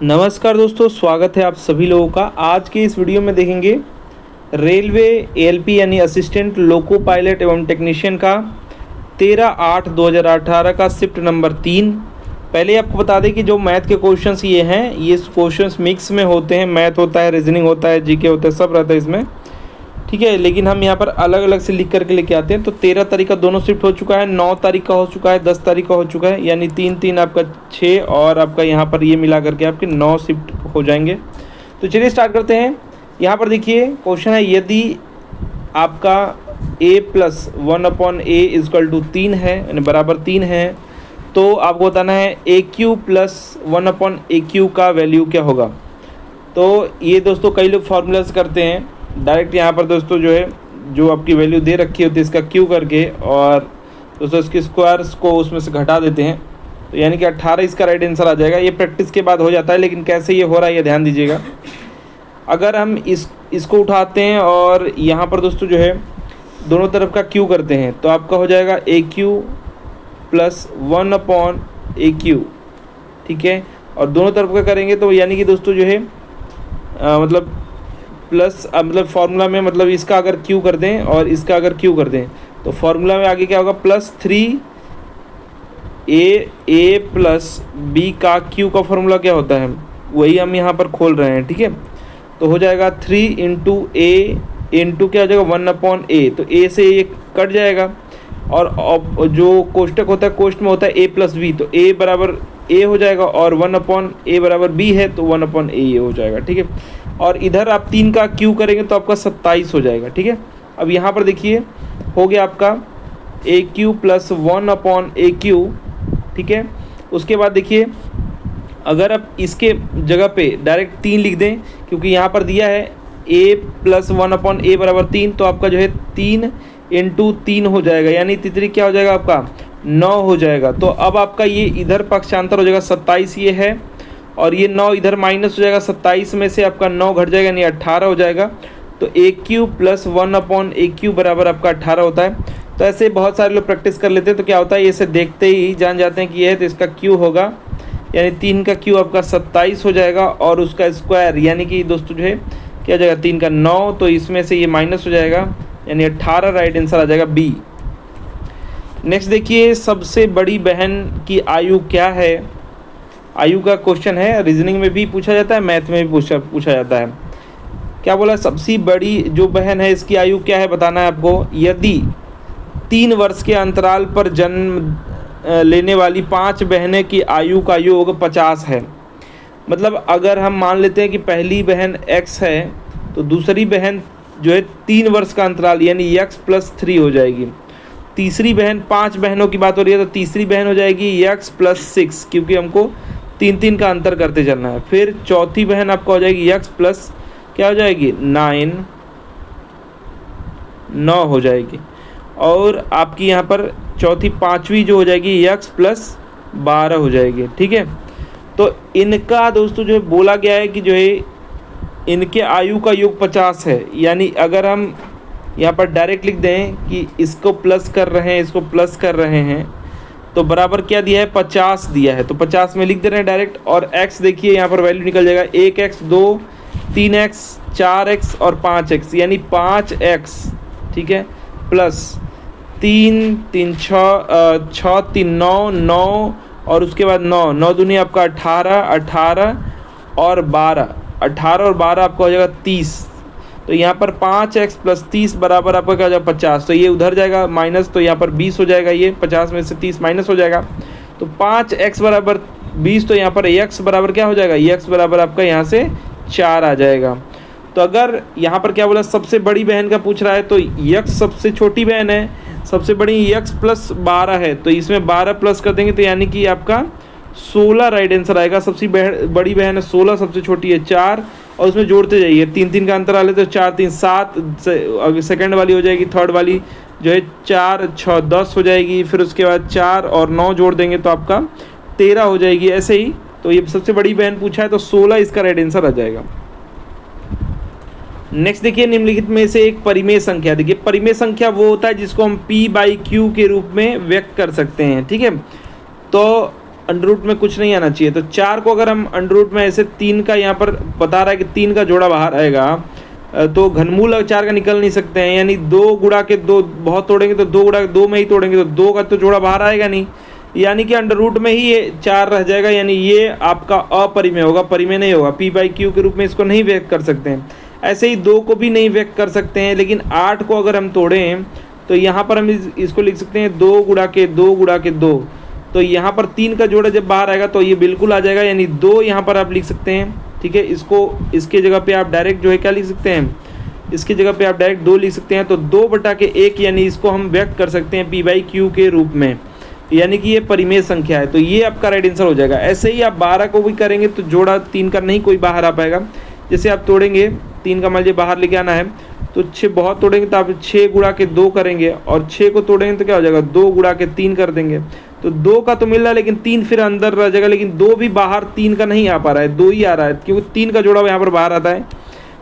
नमस्कार दोस्तों, स्वागत है आप सभी लोगों का। आज के इस वीडियो में देखेंगे रेलवे एएलपी यानी असिस्टेंट लोको पायलट एवं टेक्नीशियन का 13/8/2018 का शिफ्ट नंबर 3। पहले आपको बता दें कि जो मैथ के क्वेश्चंस ये हैं, ये क्वेश्चंस मिक्स में होते हैं। मैथ होता है, रीजनिंग होता है, जीके होता है, सब रहता है इसमें, ठीक है। लेकिन हम यहाँ पर अलग अलग से लिख करके लेके आते हैं। तो 13 तारीख का दोनों शिफ्ट हो चुका है, 9 तारीख का हो चुका है, 10 तारीख का हो चुका है, यानी 3 आपका 6 और आपका यहाँ पर ये मिला करके आपके 9 शिफ्ट हो जाएंगे। तो चलिए स्टार्ट करते हैं। यहाँ पर देखिए क्वेश्चन है, यदि आपका a + 1/a = 3 है, यानी बराबर 3 है, तो आपको बताना है AQ + 1/AQ का वैल्यू क्या होगा। तो ये दोस्तों कई लोग फार्मूलाज करते हैं डायरेक्ट। यहाँ पर दोस्तों जो है, जो आपकी वैल्यू दे रखी होती है इसका क्यू करके, और दोस्तों इसके स्क्वायर्स को उसमें से घटा देते हैं। तो यानी कि 18 इसका राइट आंसर आ जाएगा। ये प्रैक्टिस के बाद हो जाता है, लेकिन कैसे ये हो रहा है ये ध्यान दीजिएगा। अगर हम इसको उठाते हैं और यहाँ पर दोस्तों जो है दोनों तरफ का क्यू करते हैं, तो आपका हो जाएगा AQ + 1/AQ, ठीक है। और दोनों तरफ का करेंगे तो यानी कि दोस्तों जो है मतलब प्लस, मतलब फार्मूला में मतलब इसका अगर क्यू कर दें और इसका अगर क्यू कर दें, तो फार्मूला में आगे क्या होगा, +3 a + b का क्यू का फार्मूला क्या होता है, वही हम यहाँ पर खोल रहे हैं, ठीक है। तो हो जाएगा 3 × a इंटू क्या हो जाएगा 1/a। तो a से ये कट जाएगा, और जो कोष्टक होता है, कोष्ट में होता है a + b, तो a बराबर a हो जाएगा, और 1/a बराबर b है, तो 1/a हो जाएगा, ठीक है। और इधर आप 3 का क्यू करेंगे तो आपका 27 हो जाएगा, ठीक है। अब यहाँ पर देखिए हो गया आपका AQ + 1/AQ, ठीक है। उसके बाद देखिए अगर आप इसके जगह पे डायरेक्ट 3 लिख दें, क्योंकि यहाँ पर दिया है a + 1/a बराबर 3, तो आपका जो है 3 × 3 हो जाएगा, यानी तितरी क्या हो जाएगा आपका 9 हो जाएगा। तो अब आपका ये इधर पक्षांतर हो जाएगा, 27 ये है, और ये 9 इधर माइनस हो जाएगा, 27 में से आपका 9 घट जाएगा, यानी 18 हो जाएगा। तो AQ + 1/AQ बराबर आपका 18 होता है। तो ऐसे बहुत सारे लोग प्रैक्टिस कर लेते हैं, तो क्या होता है, इसे देखते ही जान जाते हैं कि ये है, तो इसका Q होगा, यानी 3 का Q आपका 27 हो जाएगा, और उसका स्क्वायर यानी कि दोस्तों जो है क्या हो जाएगा 3 का 9, तो इसमें से ये माइनस हो जाएगा, यानी 18 राइट आंसर आ जाएगा B। नेक्स्ट देखिए, सबसे बड़ी बहन की आयु क्या है। आयु का क्वेश्चन है, रीजनिंग में भी पूछा जाता है, मैथ में भी पूछा जाता है। क्या बोला, सबसे बड़ी जो बहन है इसकी आयु क्या है बताना है आपको। यदि 3 वर्ष के अंतराल पर जन्म लेने वाली 5 बहनें की आयु का योग 50 है, मतलब अगर हम मान लेते हैं कि पहली बहन x है, तो दूसरी बहन जो है 3 वर्ष का अंतराल यानी x + 3 हो जाएगी। तीसरी बहन, 5 बहनों की बात हो रही है, तो तीसरी बहन हो जाएगी x + 6, क्योंकि हमको 3 का अंतर करते चलना है। फिर चौथी बहन आपका हो जाएगी x + क्या हो जाएगी 9 हो जाएगी। और आपकी यहाँ पर चौथी 5वीं जो हो जाएगी x + 12 हो जाएगी, ठीक है। तो इनका दोस्तों जो है बोला गया है कि जो है इनके आयु का योग 50 है, यानी अगर हम यहाँ पर डायरेक्ट लिख दें कि इसको प्लस कर रहे हैं, इसको प्लस कर रहे हैं, तो बराबर क्या दिया है 50 दिया है, तो 50 में लिख दे रहे हैं डायरेक्ट। और x देखिए यहाँ पर वैल्यू निकल जाएगा 1x 2 3x 4x और 5x, यानी 5x, ठीक है, प्लस 3 3 6 3 9 और उसके बाद 9 दूनी आपका 18 और 12 आपका हो जाएगा 30। तो यहाँ पर 5x + 30 बराबर आपका क्या हो जाएगा 50। तो ये उधर जाएगा माइनस, तो यहाँ पर 20 हो जाएगा, ये 50 में से 30 माइनस हो जाएगा। तो 5x बराबर 20, तो यहाँ पर x बराबर क्या हो जाएगा, x बराबर आपका यहाँ से 4 आ जाएगा। तो अगर यहाँ पर क्या बोला, सबसे बड़ी बहन का पूछ रहा है, तो x सबसे छोटी बहन है, सबसे बड़ी x + 12 है, तो इसमें 12 प्लस कर देंगे, तो यानी कि आपका 16 राइट आंसर आएगा। सबसे बड़ी बहन है 16, सबसे छोटी है 4, और उसमें जोड़ते जाइए, 3 का अंतर आ लेते, तो 4 3 7, सेकंड वाली हो जाएगी, थर्ड वाली जो है 4 6 10 हो जाएगी। फिर उसके बाद 4 और 9 जोड़ देंगे तो आपका 13 हो जाएगी, ऐसे ही। तो ये सबसे बड़ी बहन पूछा है, तो 16 इसका राइट आंसर आ जाएगा। नेक्स्ट देखिए, निम्नलिखित में से एक परिमेय संख्या। देखिए परिमेय संख्या वो होता है जिसको हम P/Q के रूप में व्यक्त कर सकते हैं, ठीक है। तो अंडर रूट में कुछ नहीं आना चाहिए। तो 4 को अगर हम अंडर रूट में ऐसे 3 का यहाँ पर बता रहा है कि 3 का जोड़ा बाहर आएगा, तो घनमूल 4 का निकल नहीं सकते हैं, यानी 2 गुणा के 2 बहुत तोड़ेंगे तो 2 गुणा के 2 में ही तोड़ेंगे तो 2 का तो जोड़ा बाहर आएगा नहीं, यानी कि अंडर रूट में ही ये 4 रह जाएगा, यानी ये आपका अपरिमेय होगा, परिमेय नहीं होगा। p/q के रूप में इसको नहीं व्यक्त कर सकते हैं। ऐसे ही 2 को भी नहीं व्यक्त कर सकते हैं, लेकिन 8 को अगर हम तोड़ें तो यहाँ पर हम इसको लिख सकते हैं 2 गुणा के 2 गुणा के 2। तो यहाँ पर 3 का जोड़ा जब बाहर आएगा तो ये बिल्कुल आ जाएगा, यानी 2 यहाँ पर आप लिख सकते हैं। ठीक है, इसको इसके जगह पे आप डायरेक्ट जो है क्या लिख सकते हैं, इसकी जगह पे आप डायरेक्ट 2 लिख सकते हैं। तो 2/1 यानी इसको हम व्यक्त कर सकते हैं p/q के रूप में, यानी कि ये परिमेय संख्या है। तो ये आपका राइट आंसर हो जाएगा। ऐसे ही आप 12 को भी करेंगे तो जोड़ा 3 का नहीं कोई बाहर आ पाएगा। जैसे आप तोड़ेंगे 3 का मान लीजिए बाहर लेके आना है, तो 6 बहुत तोड़ेंगे तो आप 6 गुणा के 2 करेंगे, और 6 को तोड़ेंगे तो क्या हो जाएगा 2 गुणा के 3 कर देंगे। तो 2 का तो मिल रहा है, लेकिन 3 फिर अंदर रह जाएगा, लेकिन 2 भी बाहर 3 का नहीं आ पा रहा है, 2 ही आ रहा है, क्योंकि 3 का जोड़ा यहाँ पर बाहर आता है।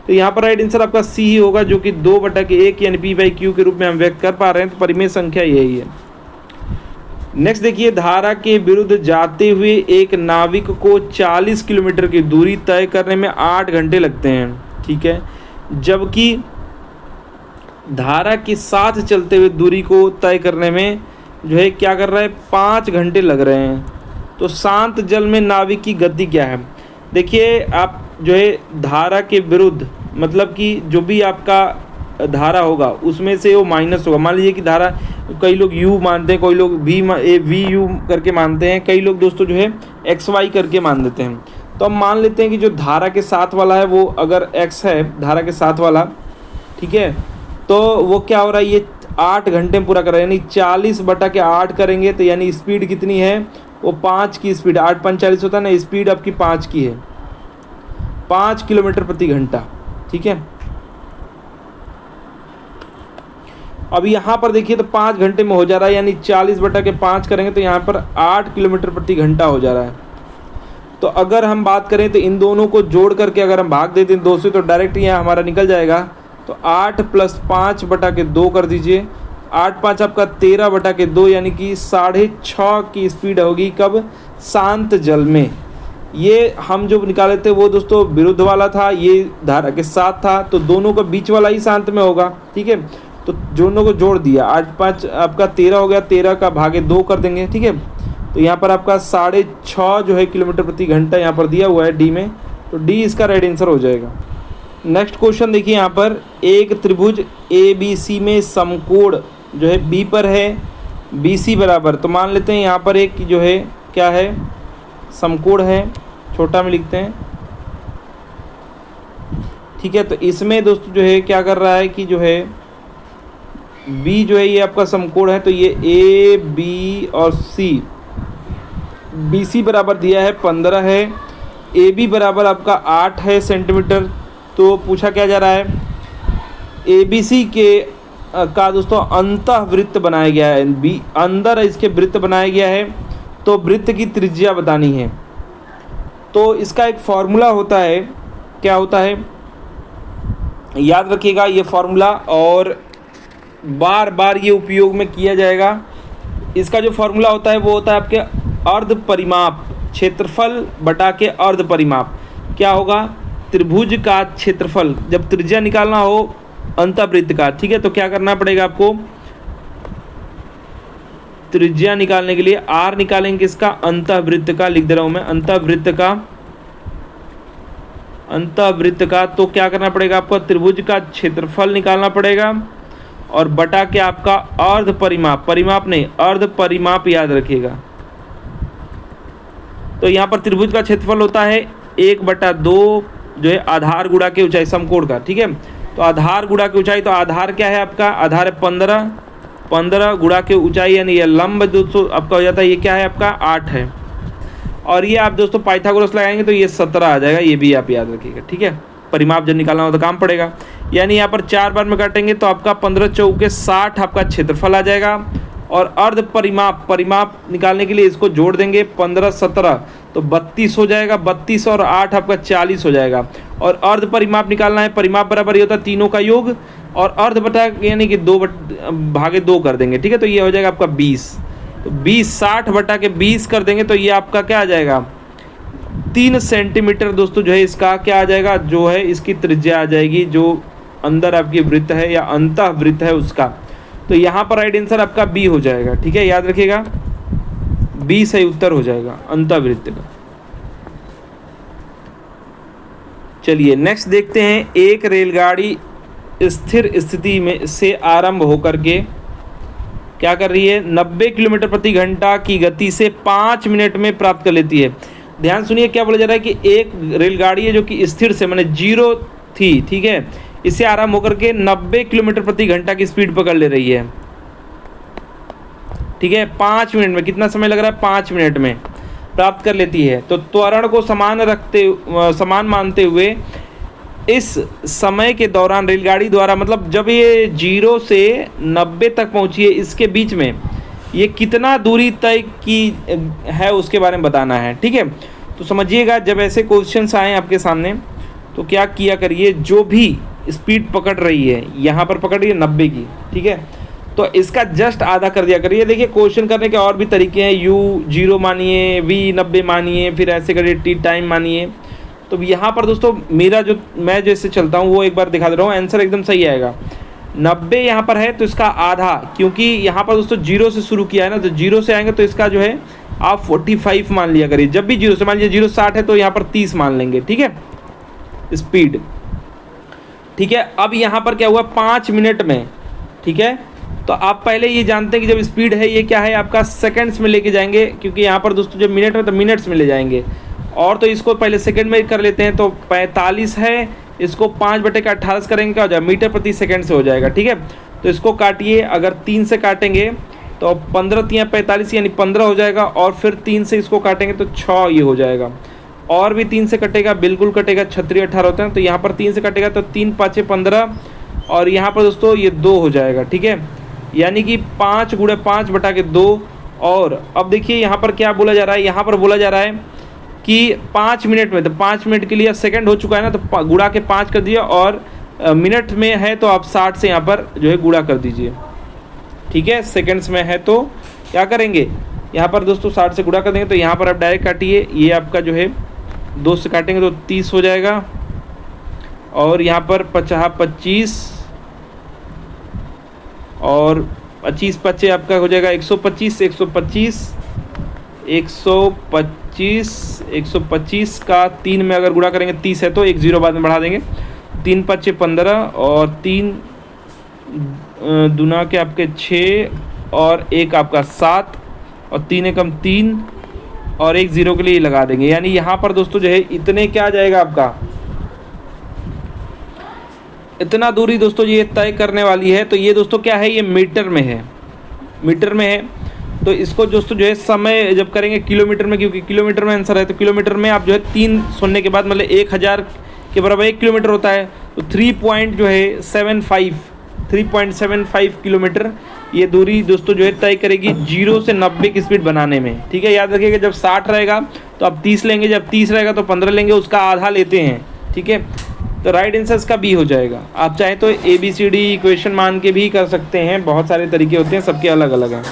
तो यहाँ पर राइट आंसर आपका सी ही होगा, जो कि 2/1 यानी p/q के रूप में हम व्यक्त कर पा रहे हैं। तो परिमेय संख्या यही है। नेक्स्ट देखिए, धारा के विरुद्ध जाते हुए एक नाविक को 40 किलोमीटर की दूरी तय करने में 8 घंटे लगते हैं। ठीक है, जबकि धारा के साथ चलते हुए दूरी को तय करने में जो है क्या कर रहा है 5 घंटे लग रहे हैं। तो शांत जल में नाविक की गति क्या है? देखिए, आप जो है धारा के विरुद्ध, मतलब कि जो भी आपका धारा होगा उसमें से वो माइनस होगा। मान लीजिए कि धारा, कई लोग u मानते हैं, कोई लोग वी यू करके मानते हैं, कई लोग दोस्तों जो है xy करके मान देते हैं। तो हम मान लेते हैं कि जो धारा के साथ वाला है वो अगर x है, धारा के साथ वाला, ठीक है, तो वो क्या हो रहा है, ये 8 घंटे में पूरा कर रहा है, यानी 40/8 करेंगे तो यानी स्पीड कितनी है, वो 5 की स्पीड, 8 5 40 होता है ना, स्पीड आपकी 5 की है, 5 किलोमीटर प्रति घंटा। ठीक है, अब यहाँ पर देखिए तो 5 घंटे में हो जा रहा है, यानी 40/5 करेंगे तो यहाँ पर 8 किलोमीटर प्रति घंटा हो जा रहा है। तो अगर हम बात करें तो इन दोनों को जोड़ करके अगर हम भाग देते हैं 2 से, तो डायरेक्ट यहाँ हमारा निकल जाएगा। तो 8 + 5/2 कर दीजिए, 8 5 आपका 13/2, यानी कि 6.5 की स्पीड होगी। कब? शांत जल में। ये हम जो निकाले थे वो दोस्तों विरुद्ध वाला था, ये धारा के साथ था, तो दोनों का बीच वाला ही शांत में होगा। ठीक है, तो दोनों को जोड़ दिया, 8 5 आपका 13 हो गया, 13 का भागे 2 कर देंगे। ठीक है, तो यहाँ पर आपका 6.5 जो है किलोमीटर प्रति घंटा यहाँ पर दिया हुआ है डी में, तो डी इसका राइट आंसर हो जाएगा। नेक्स्ट क्वेश्चन देखिए, यहाँ पर एक त्रिभुज ABC में समकोण जो है B पर है, BC बराबर, तो मान लेते हैं यहाँ पर एक जो है क्या है, समकोण है, छोटा में लिखते हैं। ठीक है, तो इसमें दोस्तों जो है क्या कर रहा है कि जो है B जो है ये आपका समकोण है, तो ये AB और C, BC बराबर दिया है 15 है, AB बराबर आपका 8 है सेंटीमीटर। तो पूछा क्या जा रहा है, ABC के का दोस्तों अंतःवृत्त बनाया गया है, बी अंदर इसके वृत्त बनाया गया है, तो वृत्त की त्रिज्या बतानी है। तो इसका एक फॉर्मूला होता है, क्या होता है याद रखिएगा ये फॉर्मूला, और बार बार ये उपयोग में किया जाएगा। इसका जो फॉर्मूला होता है वो होता है आपके अर्ध परिमाप, क्षेत्रफल बटा के अर्ध परिमाप। क्या होगा, त्रिभुज का क्षेत्रफल, जब त्रिज्या निकालना हो अंतःवृत्त का, ठीक है, तो क्या करना पड़ेगा आपको, त्रिज्या निकालने के लिए r निकालेंगे किसका, अंतःवृत्त का, लिख दे रहा हूं मैं, अंतःवृत्त का। तो क्या करना पड़ेगा आपको, त्रिभुज का क्षेत्रफल निकालना पड़ेगा, और बटा के आपका अर्ध परिमाप, परिमाप नहीं अर्ध परिमाप याद रखिएगा। तो यहाँ पर त्रिभुज का क्षेत्रफल होता है 1/2 जो है आधार गुणा के ऊंचाई समकोण का। ठीक है, तो आधार गुणा की ऊंचाई, तो आधार क्या है आपका, आधार है 15 गुणा के ऊंचाई, यानी ये लंब दोस्तों आपका हो जाता है, ये क्या है आपका 8 है, और ये आप दोस्तों पाइथागोरस लगाएंगे तो ये 17 आ जाएगा, ये भी आप याद रखिएगा। ठीक है, परिमाप जब निकालना हो तो काम पड़ेगा, यानी यहाँ पर 4 बार में काटेंगे तो आपका 15 चौके 60 आपका क्षेत्रफल आ जाएगा, और अर्ध परिमाप निकालने के लिए इसको जोड़ देंगे 15 17 तो 32 हो जाएगा, 32 और 8 आपका 40 हो जाएगा। और अर्ध परिमाप निकालना है, परिमाप बराबर ये होता है तीनों का योग, और अर्ध बटा यानी कि 2/2 कर देंगे। ठीक है, तो ये हो जाएगा आपका 20। तो 20 60 बटा के 20 कर देंगे तो ये आपका क्या आ जाएगा 3 सेंटीमीटर दोस्तों जो है इसका क्या आ जाएगा, जो है इसकी त्रिज्या आ जाएगी, जो अंदर आपकी वृत्त है या अंतः वृत्त है उसका। तो यहाँ पर राइट आंसर आपका बी हो जाएगा। ठीक है, याद रखिएगा बी सही उत्तर हो जाएगा अंतः वृत्त का। चलिए नेक्स्ट देखते हैं, एक रेलगाड़ी स्थिर स्थिति में से आरंभ होकर के क्या कर रही है, 90 किलोमीटर प्रति घंटा की गति से 5 मिनट में प्राप्त कर लेती है। ध्यान सुनिए क्या बोला जा रहा है कि एक रेलगाड़ी है जो कि स्थिर से माने जीरो थी, ठीक है, इससे आरंभ होकर के 90 किलोमीटर प्रति घंटा की स्पीड पकड़ ले रही है। ठीक है, 5 मिनट में, कितना समय लग रहा है, 5 मिनट में प्राप्त कर लेती है। तो त्वरण को समान मानते हुए इस समय के दौरान रेलगाड़ी द्वारा, मतलब जब ये 0 से 90 तक पहुंची है इसके बीच में ये कितना दूरी तय की है उसके बारे में बताना है। ठीक है, तो समझिएगा जब ऐसे क्वेश्चंस आए आपके सामने तो क्या किया करिए, जो भी स्पीड पकड़ रही है यहाँ पर पकड़ रही है 90 की, ठीक है, तो इसका जस्ट आधा कर दिया करिए। देखिए क्वेश्चन करने के और भी तरीके हैं, u 0 मानिए, v 90 मानिए, फिर ऐसे करिए t टाइम मानिए। तो यहाँ पर दोस्तों मेरा जो मैं जैसे चलता हूँ वो एक बार दिखा दे रहा हूँ, आंसर एकदम सही आएगा। 90 यहाँ पर है तो इसका आधा, क्योंकि यहाँ पर दोस्तों 0 से शुरू किया है ना, तो 0 से आएंगे तो इसका जो है आप 45 मान लिया करिए। जब भी 0 से, मान लीजिए 0 60 है तो यहाँ पर 30 मान लेंगे। ठीक है, स्पीड। ठीक है, अब यहाँ पर क्या हुआ 5 मिनट में। ठीक है, तो आप पहले ये जानते हैं कि जब स्पीड है ये क्या है आपका सेकंड्स में लेके जाएंगे, क्योंकि यहाँ पर दोस्तों जब मिनट में तो मिनट्स में ले जाएंगे, और तो इसको पहले सेकंड में कर लेते हैं। तो 45 है, इसको 5/18 करेंगे क्या हो जाएगा, मीटर प्रति सेकंड से हो जाएगा। ठीक है, तो इसको काटिए, अगर 3 से काटेंगे तो 15 3 45 यानी 15 हो जाएगा, और फिर 3 से इसको काटेंगे तो 6 ये हो जाएगा, और भी 3 से कटेगा, बिल्कुल कटेगा, 36 18 होते हैं, तो यहाँ पर 3 से कटेगा तो 3 5 15, और यहाँ पर दोस्तों ये 2 हो जाएगा। ठीक है, यानी कि 5 × 5/2। और अब देखिए यहाँ पर क्या बोला जा रहा है, यहाँ पर बोला जा रहा है कि 5 मिनट में, तो 5 मिनट के लिए सेकंड हो चुका है ना, तो गुणा के 5 कर दिया, और मिनट में है तो आप 60 से यहाँ पर जो है गुणा कर दीजिए। ठीक है, सेकंड्स में है तो क्या करेंगे, यहाँ पर दोस्तों 60 से गुणा कर देंगे, तो यहाँ पर आप डायरेक्ट काटिए, ये आपका जो है 2 से काटेंगे तो 30 हो जाएगा, और यहाँ पर 25 और 25 5 आपका हो जाएगा 125 125 का 3 में अगर गुणा करेंगे 30 है तो 1 0 बाद में बढ़ा देंगे, 3 5 15, और 3 दूना के आपके 6, और 1 आपका 7, और 3 एकम 3, और 1 0 के लिए लगा देंगे। यानी यहाँ पर दोस्तों जो है इतने क्या आ जाएगा आपका, इतना दूरी दोस्तों ये तय करने वाली है। तो ये दोस्तों क्या है, ये मीटर में है, मीटर में है। तो इसको दोस्तों जो है समय जब करेंगे किलोमीटर में, क्योंकि किलोमीटर में आंसर है, तो किलोमीटर में आप जो है 3 सुनने के बाद मतलब 1000 के बराबर 1 किलोमीटर होता है, तो 3.75 किलोमीटर ये दूरी दोस्तों जो है तय करेगी 0 से 90 की स्पीड बनाने में। ठीक है, याद रखिएगा जब 60 रहेगा तो आप 30 लेंगे, जब 30 रहेगा तो 15 लेंगे, उसका आधा लेते हैं। ठीक है, तो राइट आंसर इसका बी हो जाएगा। आप चाहें तो ABCD इक्वेशन मान के भी कर सकते हैं, बहुत सारे तरीके होते हैं, सबके अलग अलग हैं।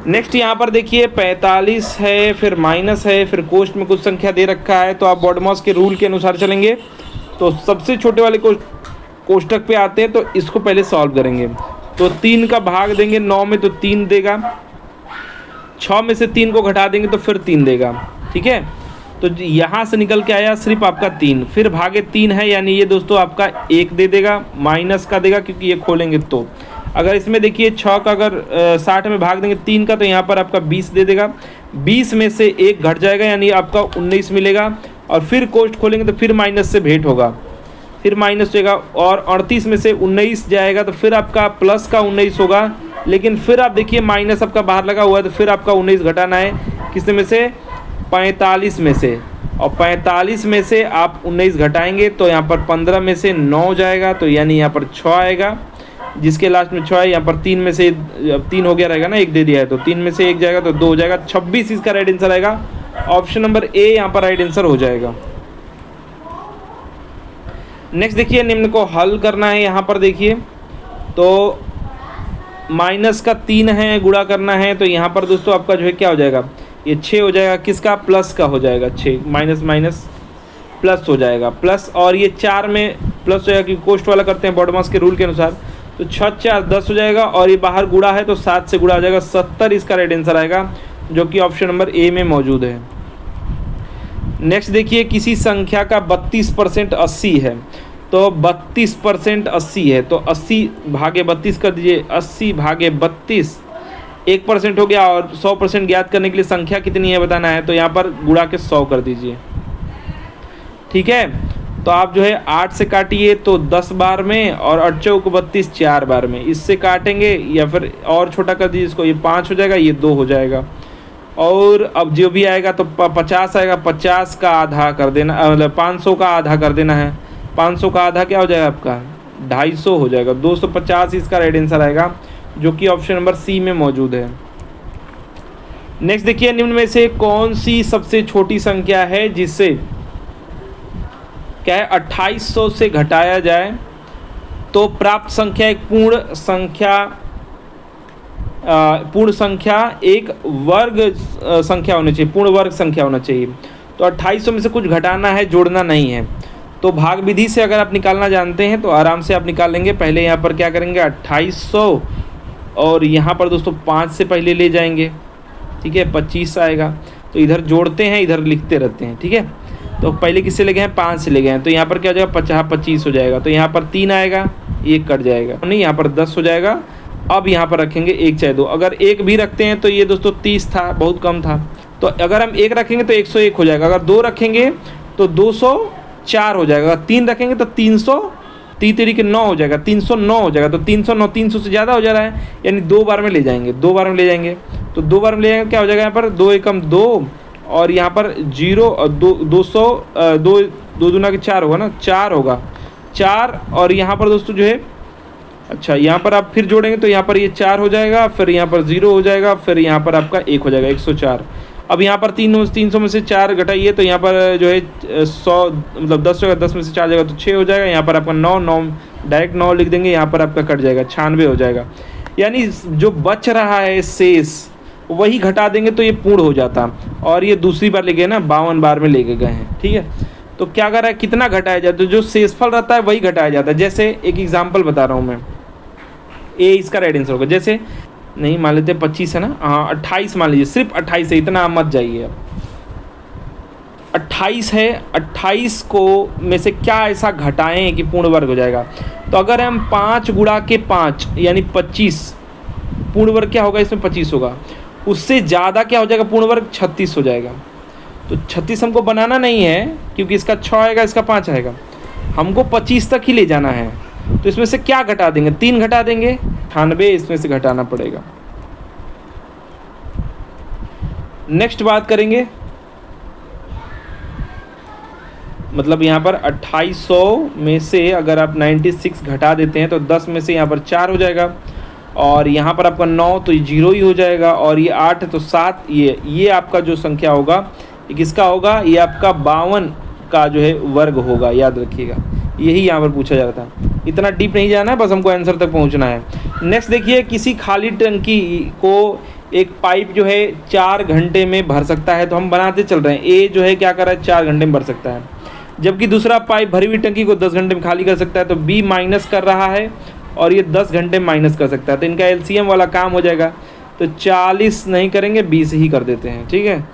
नेक्स्ट यहाँ पर देखिए 45 है, फिर माइनस है, फिर कोष्ठ में कुछ संख्या दे रखा है, तो आप बॉडमॉस के रूल के अनुसार चलेंगे। तो सबसे छोटे वाले कोष्ठक पे आते हैं, तो इसको पहले सॉल्व करेंगे। तो 3 का भाग देंगे 9 में तो 3 देगा, 6 में से 3 को घटा देंगे तो फिर 3 देगा। ठीक है, तो यहाँ से निकल के आया सिर्फ आपका 3, फिर भागे 3 है, यानी ये दोस्तों आपका 1 दे देगा, माइनस का देगा क्योंकि ये खोलेंगे। तो अगर इसमें देखिए 6 का अगर 60 में भाग देंगे 3 का, तो यहाँ पर आपका 20 दे देगा, 20 में से 1 घट जाएगा, यानी आपका 19 मिलेगा, और फिर कोष्ठ खोलेंगे तो फिर माइनस से भेंट होगा, फिर माइनस होगा, और 38 में से 19 जाएगा तो फिर आपका प्लस का 19 होगा, लेकिन फिर आप देखिए माइनस आपका बाहर लगा हुआ है, तो फिर आपका 19 घटाना है, किस में से, 45 में से, और 45 में से आप 19 घटाएंगे तो यहाँ पर 15 में से 9 जाएगा, तो यानी यहाँ पर 6 आएगा, जिसके लास्ट में 6 है, यहाँ पर 3 में से 3 हो गया रहेगा ना, 1 दे दिया है, तो 3 में से 1 जाएगा तो 2 हो जाएगा, 26 इसका राइट आंसर आएगा। ऑप्शन नंबर ए यहाँ पर राइट आंसर हो जाएगा। नेक्स्ट देखिए, निम्न को हल करना है। यहाँ पर देखिए तो माइनस का 3 है, गुणा करना है, तो यहाँ पर दोस्तों आपका जो है क्या हो जाएगा, ये 6 हो जाएगा, किसका, प्लस का हो जाएगा, 6 माइनस माइनस प्लस हो जाएगा, प्लस, और ये 4 में प्लस हो जाएगा क्योंकि कोष्ट वाला करते हैं बॉडमास के रूल के अनुसार, तो 6 4 10 हो जाएगा, और ये बाहर गुणा है तो 7 से गुणा हो जाएगा, 70 इसका राइट आंसर आएगा, जो कि ऑप्शन नंबर ए में मौजूद है। नेक्स्ट देखिए, किसी संख्या का 32% 80 है, तो 32% 80 है, तो 80 भागे 32 कर दीजिए, 80 भागे 32 1% हो गया, और 100% ज्ञात करने के लिए संख्या कितनी है बताना है, तो यहाँ पर गुणा के 100 कर दीजिए। ठीक है, तो आप जो है 8 से काटिए तो 10 बार में, और 8 चौक 32 4 बार में, इससे काटेंगे या फिर और छोटा कर दीजिए इसको, ये 5 हो जाएगा, ये 2 हो जाएगा, और अब जो भी आएगा तो 50 आएगा, 50 का आधा कर देना, मतलब 500 का आधा कर देना है, 500 का आधा क्या हो जाएगा आपका, 250 हो जाएगा, 250 इसका राइट आंसर आएगा, जो कि ऑप्शन नंबर सी में मौजूद है। नेक्स्ट देखिए, निम्न में से कौन सी सबसे छोटी संख्या है जिससे क्या है 2800 से घटाया जाए तो प्राप्त संख्या एक पूर्ण संख्या एक वर्ग संख्या होनी चाहिए, पूर्ण वर्ग संख्या होना चाहिए। तो 2800 में से कुछ घटाना है, जोड़ना नहीं है, तो भाग विधि से अगर आप निकालना जानते हैं तो आराम से आप निकाल लेंगे। पहले यहाँ पर क्या करेंगे, 2800, और यहाँ पर दोस्तों 5 से पहले ले जाएंगे, ठीक है, 25 आएगा, तो इधर जोड़ते हैं, इधर लिखते रहते हैं, ठीक है। तो पहले किससे ले गए हैं, 5 से ले गए हैं, तो यहाँ पर क्या हो जाएगा, 25 हो जाएगा, तो यहाँ पर 3 आएगा, 1 कट जाएगा, नहीं यहाँ पर 10 हो जाएगा। अब यहाँ पर रखेंगे 1 चाहे 2, अगर 1 भी रखते हैं तो ये दोस्तों 30 था, बहुत कम था, तो अगर हम 1 रखेंगे तो 101 हो जाएगा, अगर 2 रखेंगे तो 204 हो जाएगा, अगर 3 रखेंगे तो 300, 3 के 9 हो जाएगा, 309 हो जाएगा, तो 309 300 से ज़्यादा हो जा रहा है, यानी 2 बार में ले जाएंगे, 2 बार में ले जाएंगे, तो 2 बार में ले जाएंगे, क्या हो जाएगा यहाँ पर 2 एकम 2, और यहाँ पर 0 और 200 2 दूना के 4 होगा ना, 4 होगा, 4, और यहाँ पर दोस्तों जो है, अच्छा यहाँ पर आप फिर जोड़ेंगे तो यहाँ पर ये 4 हो जाएगा, फिर यहाँ पर 0 हो जाएगा, फिर यहाँ पर आपका 1 हो जाएगा, 104। अब यहाँ पर 300 में से 4 घटाइए तो यहाँ पर जो है 100, मतलब 10 होगा, 10 में से 4 जाएगा तो 6 हो जाएगा, यहाँ पर आपका 9 डायरेक्ट 9 लिख देंगे, यहाँ पर आपका कट जाएगा, 96 हो जाएगा, यानी जो बच रहा है शेष वही घटा देंगे तो ये पूर्ण हो जाता। और ये दूसरी बार ले गए ना, 52 बार में लेके गए हैं, ठीक है। तो क्या कर रहा है, कितना घटाया जाता है, जो शेषफल रहता है वही घटाया जाता है। जैसे एक एग्जांपल बता रहा हूँ मैं, ए इसका राइट आंसर होगा, जैसे नहीं मान लेते 25 है ना, हाँ 28 मान लीजिए, सिर्फ 28 है, इतना मत जाइए। 28 है, 28 को में से क्या ऐसा घटाएं कि पूर्ण वर्ग हो जाएगा, तो अगर हम 5 गुणा के 5 यानी 25, पूर्ण वर्ग क्या होगा इसमें 25 होगा, उससे ज़्यादा क्या हो जाएगा पूर्ण वर्ग 36 हो जाएगा। तो 36 हमको बनाना नहीं है क्योंकि इसका 6 आएगा, इसका 5 आएगा, हमको 25 तक ही ले जाना है। तो इसमें से क्या घटा देंगे, 3 घटा देंगे, 98 इसमें से घटाना पड़ेगा। नेक्स्ट बात करेंगे, मतलब यहाँ पर 2800 में से अगर आप 96 घटा देते हैं तो 10 में से यहाँ पर 4 हो जाएगा, और यहाँ पर आपका 9 तो 0 ही हो जाएगा, और ये 8 तो 7, ये आपका जो संख्या होगा ये किसका होगा, ये आपका 52 का जो है वर्ग होगा, याद रखिएगा, यही यहाँ पर पूछा जा रहा था। इतना डीप नहीं जाना है, बस हमको आंसर तक पहुँचना है। नेक्स्ट देखिए, किसी खाली टंकी को एक पाइप जो है 4 घंटे में भर सकता है, तो हम बनाते चल रहे हैं, ए जो है क्या कर रहा है 4 घंटे में भर सकता है, जबकि दूसरा पाइप भरी हुई टंकी को 10 घंटे में खाली कर सकता है, तो बी माइनस कर रहा है और ये 10 घंटे माइनस कर सकता है, तो इनका एलसीएम वाला काम हो जाएगा। तो 40 नहीं करेंगे, 20 ही कर देते हैं, ठीक है,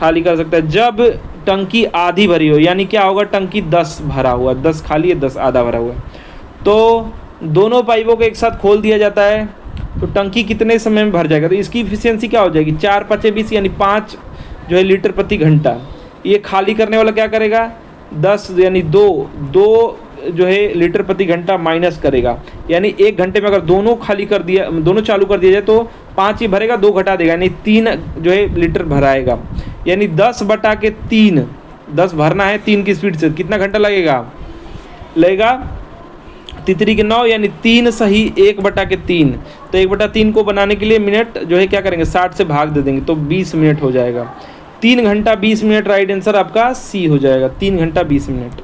खाली कर सकता है। जब टंकी आधी भरी हो, यानी क्या होगा, टंकी 10 भरा हुआ, 10 खाली है, 10 आधा भरा हुआ है, तो दोनों पाइपों को एक साथ खोल दिया जाता है, तो टंकी कितने समय में भर जाएगा, तो इसकी इफिशियंसी क्या हो जाएगी, 4 × 5 = 20, यानी 5 जो है लीटर प्रति घंटा। ये खाली करने वाला क्या करेगा, 10 यानी 2 जो है लीटर प्रति घंटा माइनस करेगा, यानी 1 घंटे में अगर दोनों खाली कर दिया, दोनों चालू कर दिया जाए तो 5 ही भरेगा, 2 घटा देगा, यानी 3 जो है लीटर भराएगा, यानी 10/3, 10 भरना है 3 की स्पीड से, कितना घंटा लगेगा, 3 के 9, यानी 3 सही 1/3, तो 1/3 को बनाने के लिए मिनट जो है क्या करेंगे, 60 से भाग दे देंगे, तो 20 मिनट हो जाएगा। 3 घंटा 20 मिनट राइट आंसर आपका सी हो जाएगा, 3 घंटा 20 मिनट।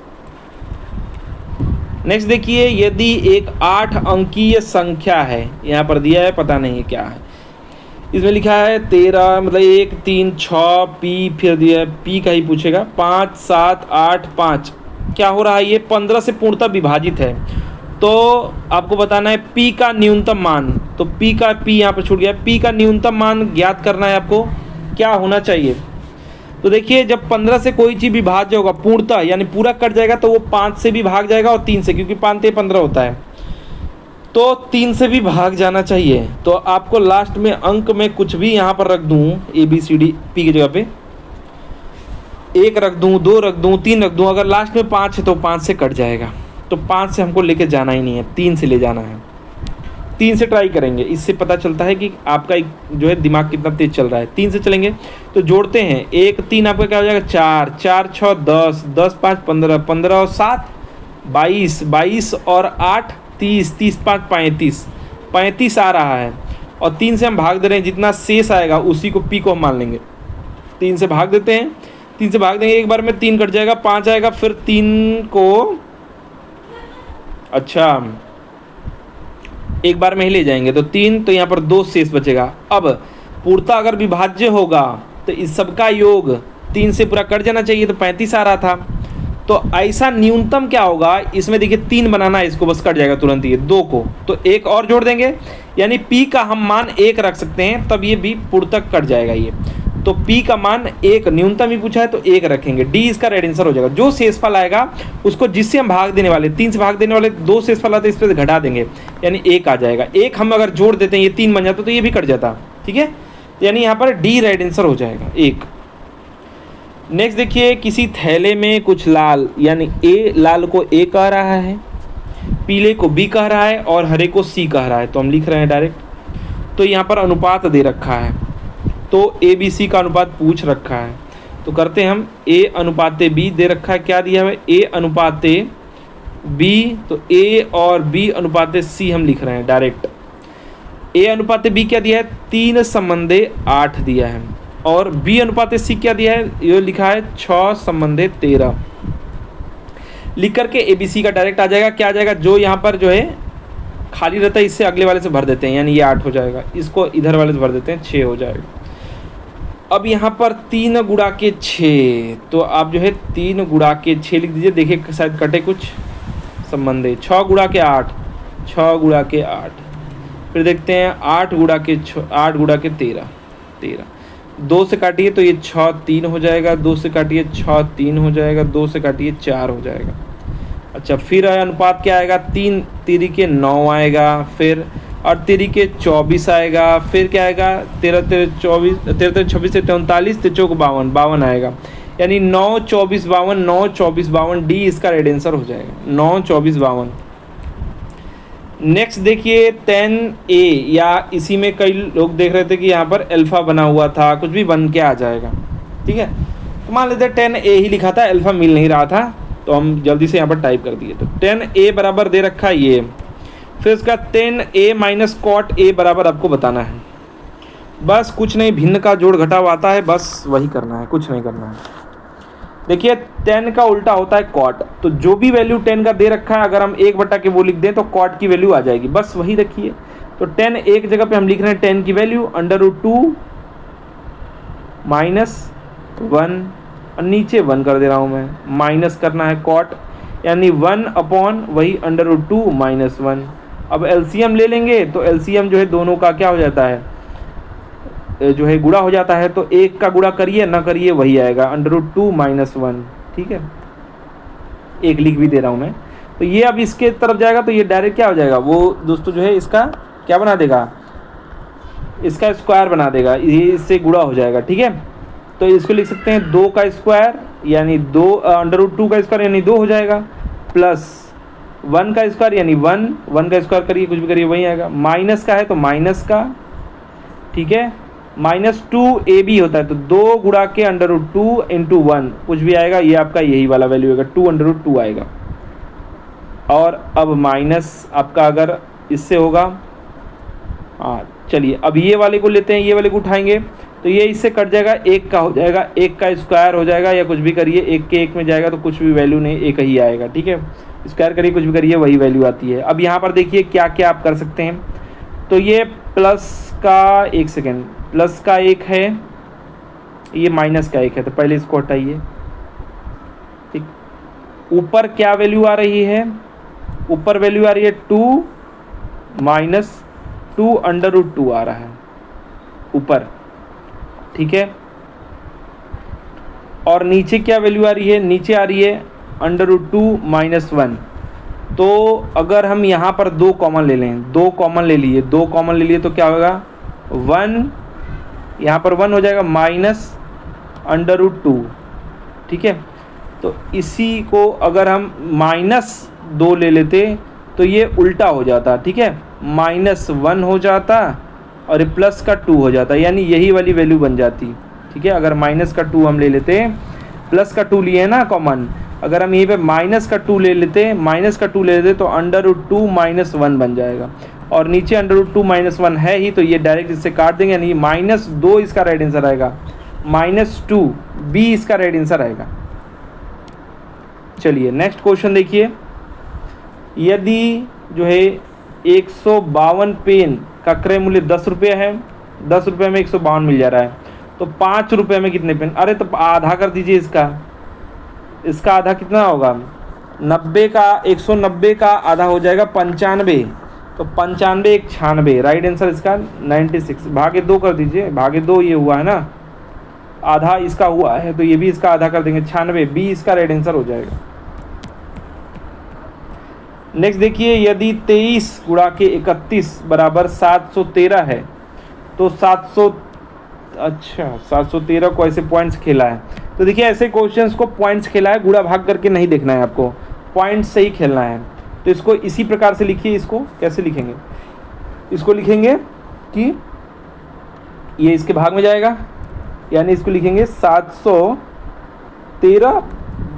नेक्स्ट देखिए, यदि एक 8 अंकीय संख्या है, यहाँ पर दिया है, पता नहीं है क्या है, इसमें लिखा है 13, मतलब 1 3 6 पी, फिर दिया है पी का ही पूछेगा, 5 7 8 5, क्या हो रहा है, ये 15 से पूर्णतः विभाजित है। तो आपको बताना है पी का न्यूनतम मान, तो पी यहाँ पर छूट गया, पी का न्यूनतम मान ज्ञात करना है आपको, क्या होना चाहिए। तो देखिए, जब 15 से कोई चीज़ विभाज्य होगा पूर्णतः, यानी पूरा कट जाएगा, तो वो 5 से भी भाग जाएगा और 3 से, क्योंकि 5 × 15 होता है, तो 3 से भी भाग जाना चाहिए। तो आपको लास्ट में अंक में कुछ भी यहाँ पर रख दूँ, ABCD पी की जगह पे 1 रख दूँ, 2 रख दूँ, 3 रख दूँ, अगर लास्ट में 5 है तो 5 से कट जाएगा, तो 5 से हमको लेके जाना ही नहीं है, 3 से ले जाना है। 3 से ट्राई करेंगे, इससे पता चलता है कि आपका जो है दिमाग कितना तेज चल रहा है। 3 से चलेंगे तो जोड़ते हैं, 1 3 आपका क्या हो जाएगा, 4 4 6 10 10 5 15 15 और 7 22 22 और 8 30 30 5 35 35 आ रहा है, और 3 से हम भाग दे रहे हैं, जितना शेष आएगा उसी को पी को हम मान लेंगे। 3 से भाग देते हैं, 3 से भाग देंगे, एक बार में 3 कट जाएगा, 5 आएगा, फिर 3 को अच्छा एक बार में ही ले जाएंगे, तो 3, तो यहाँ पर 2 शेष बचेगा। अब पूर्णतः अगर विभाज्य होगा तो इस सबका योग 3 से पूरा कट जाना चाहिए, तो 35 आ रहा था। तो ऐसा न्यूनतम क्या होगा, इसमें देखिए 3 बनाना है, इसको बस कट जाएगा तुरंत ये 2 को, तो 1 और जोड़ देंगे, यानी पी का हम मान 1 रख सकते हैं, तब ये भी पूर्णतः कट जाएगा ये। तो पी का मान 1 न्यूनतम ही पूछा है, तो 1 रखेंगे, डी इसका राइट आंसर हो जाएगा। जो शेषफल आएगा उसको जिससे हम भाग देने वाले, 3 से भाग देने वाले 2 शेषफल आते, इस पर घटा देंगे, यानी 1 आ जाएगा। 1 हम अगर जोड़ देते हैं, ये 3 बन जाता, तो ये भी कट जाता, ठीक है, यानी यहाँ पर डी राइट आंसर हो जाएगा 1। नेक्स्ट देखिए, किसी थैले में कुछ लाल, यानी ए लाल को ए कह रहा है, पीले को बी कह रहा है, और हरे को सी कह रहा है, तो हम लिख रहे हैं डायरेक्ट। तो यहाँ पर अनुपात दे रखा है, तो ए बी सी का अनुपात पूछ रखा है, तो करते हैं हम, ए अनुपाते बी दे रखा है, क्या दिया है, ए अनुपाते बी, तो ए और बी अनुपाते सी हम लिख रहे हैं डायरेक्ट। ए अनुपाते बी क्या दिया है, 3/8 दिया है, और बी अनुपाते सी क्या दिया है, ये लिखा है 6/13। लिख करके ए बी सी का डायरेक्ट आ जाएगा, क्या आ जाएगा, जो यहाँ पर जो है खाली रहता है इससे अगले वाले से भर देते हैं, यानी ये 8 हो जाएगा, इसको इधर वाले से भर देते हैं, 6 हो जाएगा। अब यहाँ पर 3 × 6, तो आप जो है 3 × 6 लिख दीजिए, देखिए शायद कटे कुछ संबंध। 6 × 8, 6 × 8, फिर देखते हैं 8 × 13, 13, 2 से काटिए तो ये 6 3 हो जाएगा, 2 से काटिए 6 3 हो जाएगा, 2 से काटिए 4 हो जाएगा। अच्छा, फिर अनुपात क्या आएगा, 3 3 के 9 आएगा, फिर और 3 के 24 आएगा, फिर क्या आएगा, 13 13 24, 13 26 से 39, 3 52 52 आएगा, यानी 9 24 52, 9 24 52, डी इसका राइट आंसर हो जाएगा, 9 24 52। नेक्स्ट देखिए 10A, या इसी में कई लोग देख रहे थे कि यहाँ पर अल्फा बना हुआ था, कुछ भी बन के आ जाएगा, ठीक है, तो मान लेते हैं 10A ही लिखा था, अल्फा मिल नहीं रहा था, तो हम जल्दी से यहाँ पर टाइप कर दिए। तो 10A बराबर दे रखा है ये, फिर उसका 10A माइनस कॉट A बराबर आपको बताना है, बस कुछ नहीं, भिन्न का जोड़ घटाव आता है, बस वही करना है, कुछ नहीं करना है। देखिए 10 का उल्टा होता है कॉट, तो जो भी वैल्यू 10 का दे रखा है, अगर हम 1 के वो लिख दें तो कॉट की वैल्यू आ जाएगी, बस वही रखिए। तो 10 एक जगह पे हम लिख रहे हैं 10 की वैल्यू √2 -1, और नीचे 1 कर दे रहा हूँ मैं, माइनस करना है कॉट, यानी 1 वही √2 -1। अब एलसीएम ले लेंगे, तो एलसीएम जो है दोनों का क्या हो जाता है, जो है गुणा हो जाता है, तो 1 का गुणा करिए ना करिए वही आएगा √2 -1, ठीक है, 1 लिख भी दे रहा हूँ मैं। तो ये अब इसके तरफ जाएगा, तो ये डायरेक्ट क्या हो जाएगा, वो दोस्तों जो है इसका क्या बना देगा, इसका स्क्वायर बना देगा, ये इससे गुणा हो जाएगा, ठीक है। तो इसको लिख सकते हैं 2 का स्क्वायर, यानी 2 √2 का स्क्वायर यानी 2 हो जाएगा, प्लस 1 का स्क्वायर यानी 1 का स्क्वायर करिए, कुछ भी करिए वही आएगा, माइनस का है तो माइनस का, ठीक है, -2AB होता है, तो 2 गुणा के √2 × 1 कुछ भी आएगा, ये आपका यही वाला वैल्यू आएगा, 2 √2 आएगा। और अब माइनस आपका अगर इससे होगा, हाँ चलिए अब ये वाले को लेते हैं, ये वाले को उठाएंगे, तो ये इससे कट जाएगा, एक का हो जाएगा, एक का स्क्वायर हो जाएगा या कुछ भी करिए, एक के एक में जाएगा तो कुछ भी वैल्यू नहीं, एक ही आएगा। ठीक है, स्क्वायर करिए कुछ भी करिए वही वैल्यू आती है। अब यहाँ पर देखिए क्या क्या आप कर सकते हैं। तो ये प्लस का, एक सेकेंड, प्लस का एक है, ये माइनस का एक है, तो पहले इसको हटाइए। ठीक, ऊपर क्या वैल्यू आ रही है, ऊपर वैल्यू आ रही है 2 माइनस 2 √2 आ रहा है ऊपर। ठीक है, और नीचे क्या वैल्यू आ रही है, नीचे आ रही है √2 - 1। तो अगर हम यहाँ पर 2 कॉमन ले लें, 2 कॉमन ले लिए, 2 कॉमन ले लिए तो क्या होगा 1, यहाँ पर 1 हो जाएगा -√2। ठीक है, तो इसी को अगर हम -2 ले लेते तो ये उल्टा हो जाता। ठीक है, -1 हो जाता और ये प्लस का 2 हो जाता, यानी यही वाली वैल्यू बन जाती। ठीक है, अगर माइनस का 2 हम ले लेते, प्लस का 2 लिए ना कॉमन, अगर हम यहीं पे माइनस का 2 ले लेते, तो √2 - 1 बन जाएगा, और नीचे √2 - 1 है ही, तो ये डायरेक्ट इससे काट देंगे, यानी -2 इसका राइट आंसर आएगा, -2 बी इसका राइट आंसर आएगा। चलिए नेक्स्ट क्वेश्चन देखिए। यदि जो है 152 पेन का क्रय मूल्य 10 रुपये है, 10 रुपये में 152 मिल जा रहा है, तो 5 रुपये में कितने पेन, अरे तो आधा कर दीजिए इसका, इसका आधा कितना होगा 90 का, 190 का आधा हो जाएगा 95, तो 95 1 96, राइट आंसर इसका 96, भागे 2 कर दीजिए, भागे 2 ये हुआ है ना, आधा इसका हुआ है तो ये भी इसका आधा कर देंगे 96, बी इसका राइट आंसर हो जाएगा। नेक्स्ट देखिए, यदि 23 गुणा के 31 बराबर 713 है, तो 713 को ऐसे पॉइंट्स खेला है। तो देखिए ऐसे क्वेश्चंस को पॉइंट्स खेला है, गुणा भाग करके नहीं देखना है आपको, पॉइंट्स से ही खेलना है। तो इसको इसी प्रकार से लिखिए, इसको कैसे लिखेंगे, इसको लिखेंगे कि ये इसके भाग में जाएगा, यानी इसको लिखेंगे 713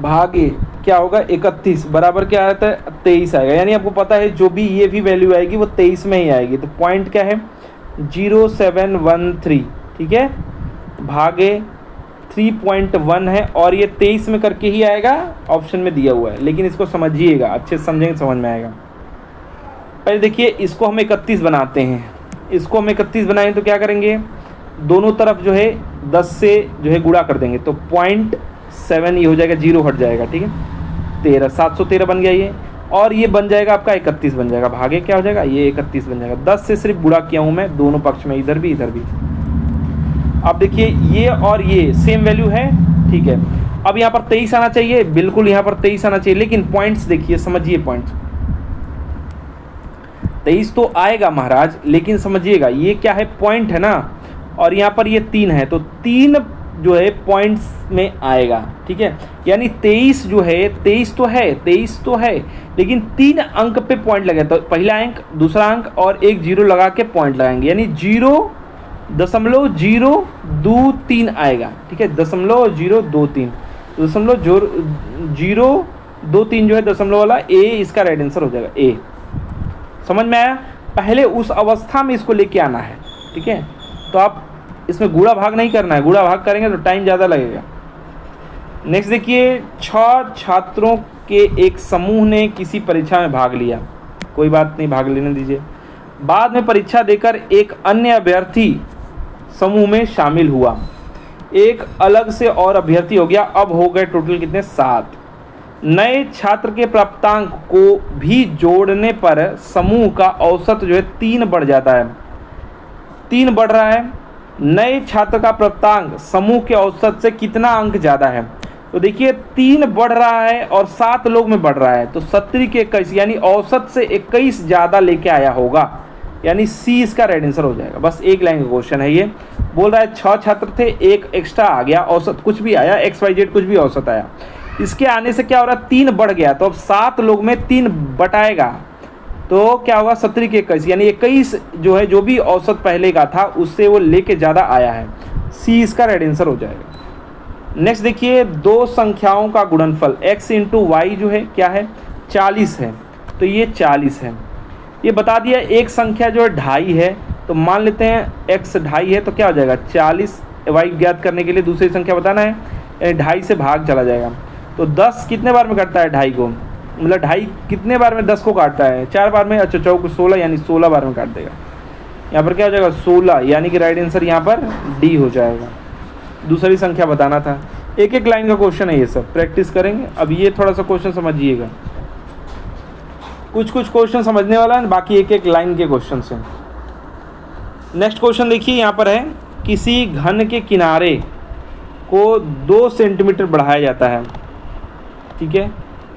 भागे क्या होगा 31 बराबर क्या आता है 23 आएगा, यानी आपको पता है जो भी ये भी वैल्यू आएगी वो 23 में ही आएगी। तो पॉइंट क्या है 0713, ठीक है, भागे 3.1 है, और ये 23 में करके ही आएगा, ऑप्शन में दिया हुआ है, लेकिन इसको समझिएगा, अच्छे से समझेंगे समझ में आएगा। पहले देखिए इसको हम 31 बनाते हैं, इसको हम 31 बनाएं तो क्या करेंगे, दोनों तरफ जो है 10 से जो है गुणा कर देंगे, तो 0.7 ये हो जाएगा, 0 हट जाएगा, ठीक है, 13 713 बन गया ये, और ये बन जाएगा आपका 31 बन जाएगा, भागे क्या हो जाएगा ये 31 बन जाएगा। 10 से सिर्फ गुणा किया हूँ मैं दोनों पक्ष में, इधर भी इधर भी। अब देखिए ये और ये सेम वैल्यू है, ठीक है। अब यहाँ पर 23 आना चाहिए, बिल्कुल यहाँ पर 23 आना चाहिए, लेकिन पॉइंट्स देखिए, समझिए पॉइंट्स, 23 तो आएगा महाराज, लेकिन समझिएगा ये क्या है, पॉइंट है ना, और यहाँ पर ये 3 है, तो 3 जो है पॉइंट्स में आएगा, ठीक है, यानी 23 जो है 23 तो है, लेकिन 3 अंक पे पॉइंट लगे, तो पहला अंक, दूसरा अंक और एक 0 लगा के पॉइंट लगाएंगे, यानी 0.023 आएगा, ठीक है, 0.023, 0.023 जो है दशमलव वाला, ए इसका राइट आंसर हो जाएगा, ए। समझ में आया, पहले उस अवस्था में इसको लेके आना है, ठीक है। तो आप इसमें गुणा भाग नहीं करना है, गुणा भाग करेंगे तो टाइम ज़्यादा लगेगा। नेक्स्ट देखिए, 6 छात्रों के एक समूह ने किसी परीक्षा में भाग लिया, कोई बात नहीं, भाग लेने दीजिए। बाद में परीक्षा देकर एक अन्य अभ्यर्थी समूह में शामिल हुआ, एक अलग से और अभ्यर्थी हो गया, अब हो गए टोटल कितने 7। नए छात्र के प्राप्तांक को भी जोड़ने पर समूह का औसत जो है 3 बढ़ जाता है, 3 बढ़ रहा है। नए छात्र का प्राप्तांक समूह के औसत से कितना अंक ज़्यादा है, तो देखिए 3 बढ़ रहा है और 7 लोग में बढ़ रहा है, तो 70 के 21, यानी औसत से 21 ज़्यादा लेके आया होगा, यानी सी इसका राइट आंसर हो जाएगा। बस एक लाइन का क्वेश्चन है ये, बोल रहा है 6 छात्र थे, एक एक्स्ट्रा आ गया, औसत कुछ भी आया, XYZ कुछ भी औसत आया, इसके आने से क्या हो रहा है 3 बढ़ गया, तो अब 7 लोग में 3 बटाएगा तो क्या होगा 70 के 21, यानी 21 जो है जो भी औसत पहले का था उससे वो लेके ज़्यादा आया है, सी इसका राइट आंसर हो जाएगा। नेक्स्ट देखिए, 2 संख्याओं का गुणनफल x × y जो है क्या है 40 है, तो ये 40 है, ये बता दिया। एक संख्या जो है 2.5 है, तो मान लेते हैं x 2.5 है, तो क्या हो जाएगा 40 वाई ज्ञात करने के लिए दूसरी संख्या बताना है, यानी 2.5 से भाग चला जाएगा। तो 10 कितने बार में काटता है 2.5 को, मतलब 2.5 कितने बार में 10 को काटता है, 4 बार में। अच्छा चौक 16, यानी 16 बार में काट देगा। यहाँ पर क्या हो जाएगा 16, यानी कि राइट आंसर यहाँ पर डी हो जाएगा। दूसरी संख्या बताना था। एक एक लाइन का क्वेश्चन है, ये सब प्रैक्टिस करेंगे। अब ये थोड़ा सा क्वेश्चन समझिएगा, कुछ क्वेश्चन समझने वाला है, बाकी एक एक लाइन के क्वेश्चन हैं। नेक्स्ट क्वेश्चन देखिए, यहाँ पर है किसी घन के किनारे को 2 सेंटीमीटर बढ़ाया जाता है, ठीक है,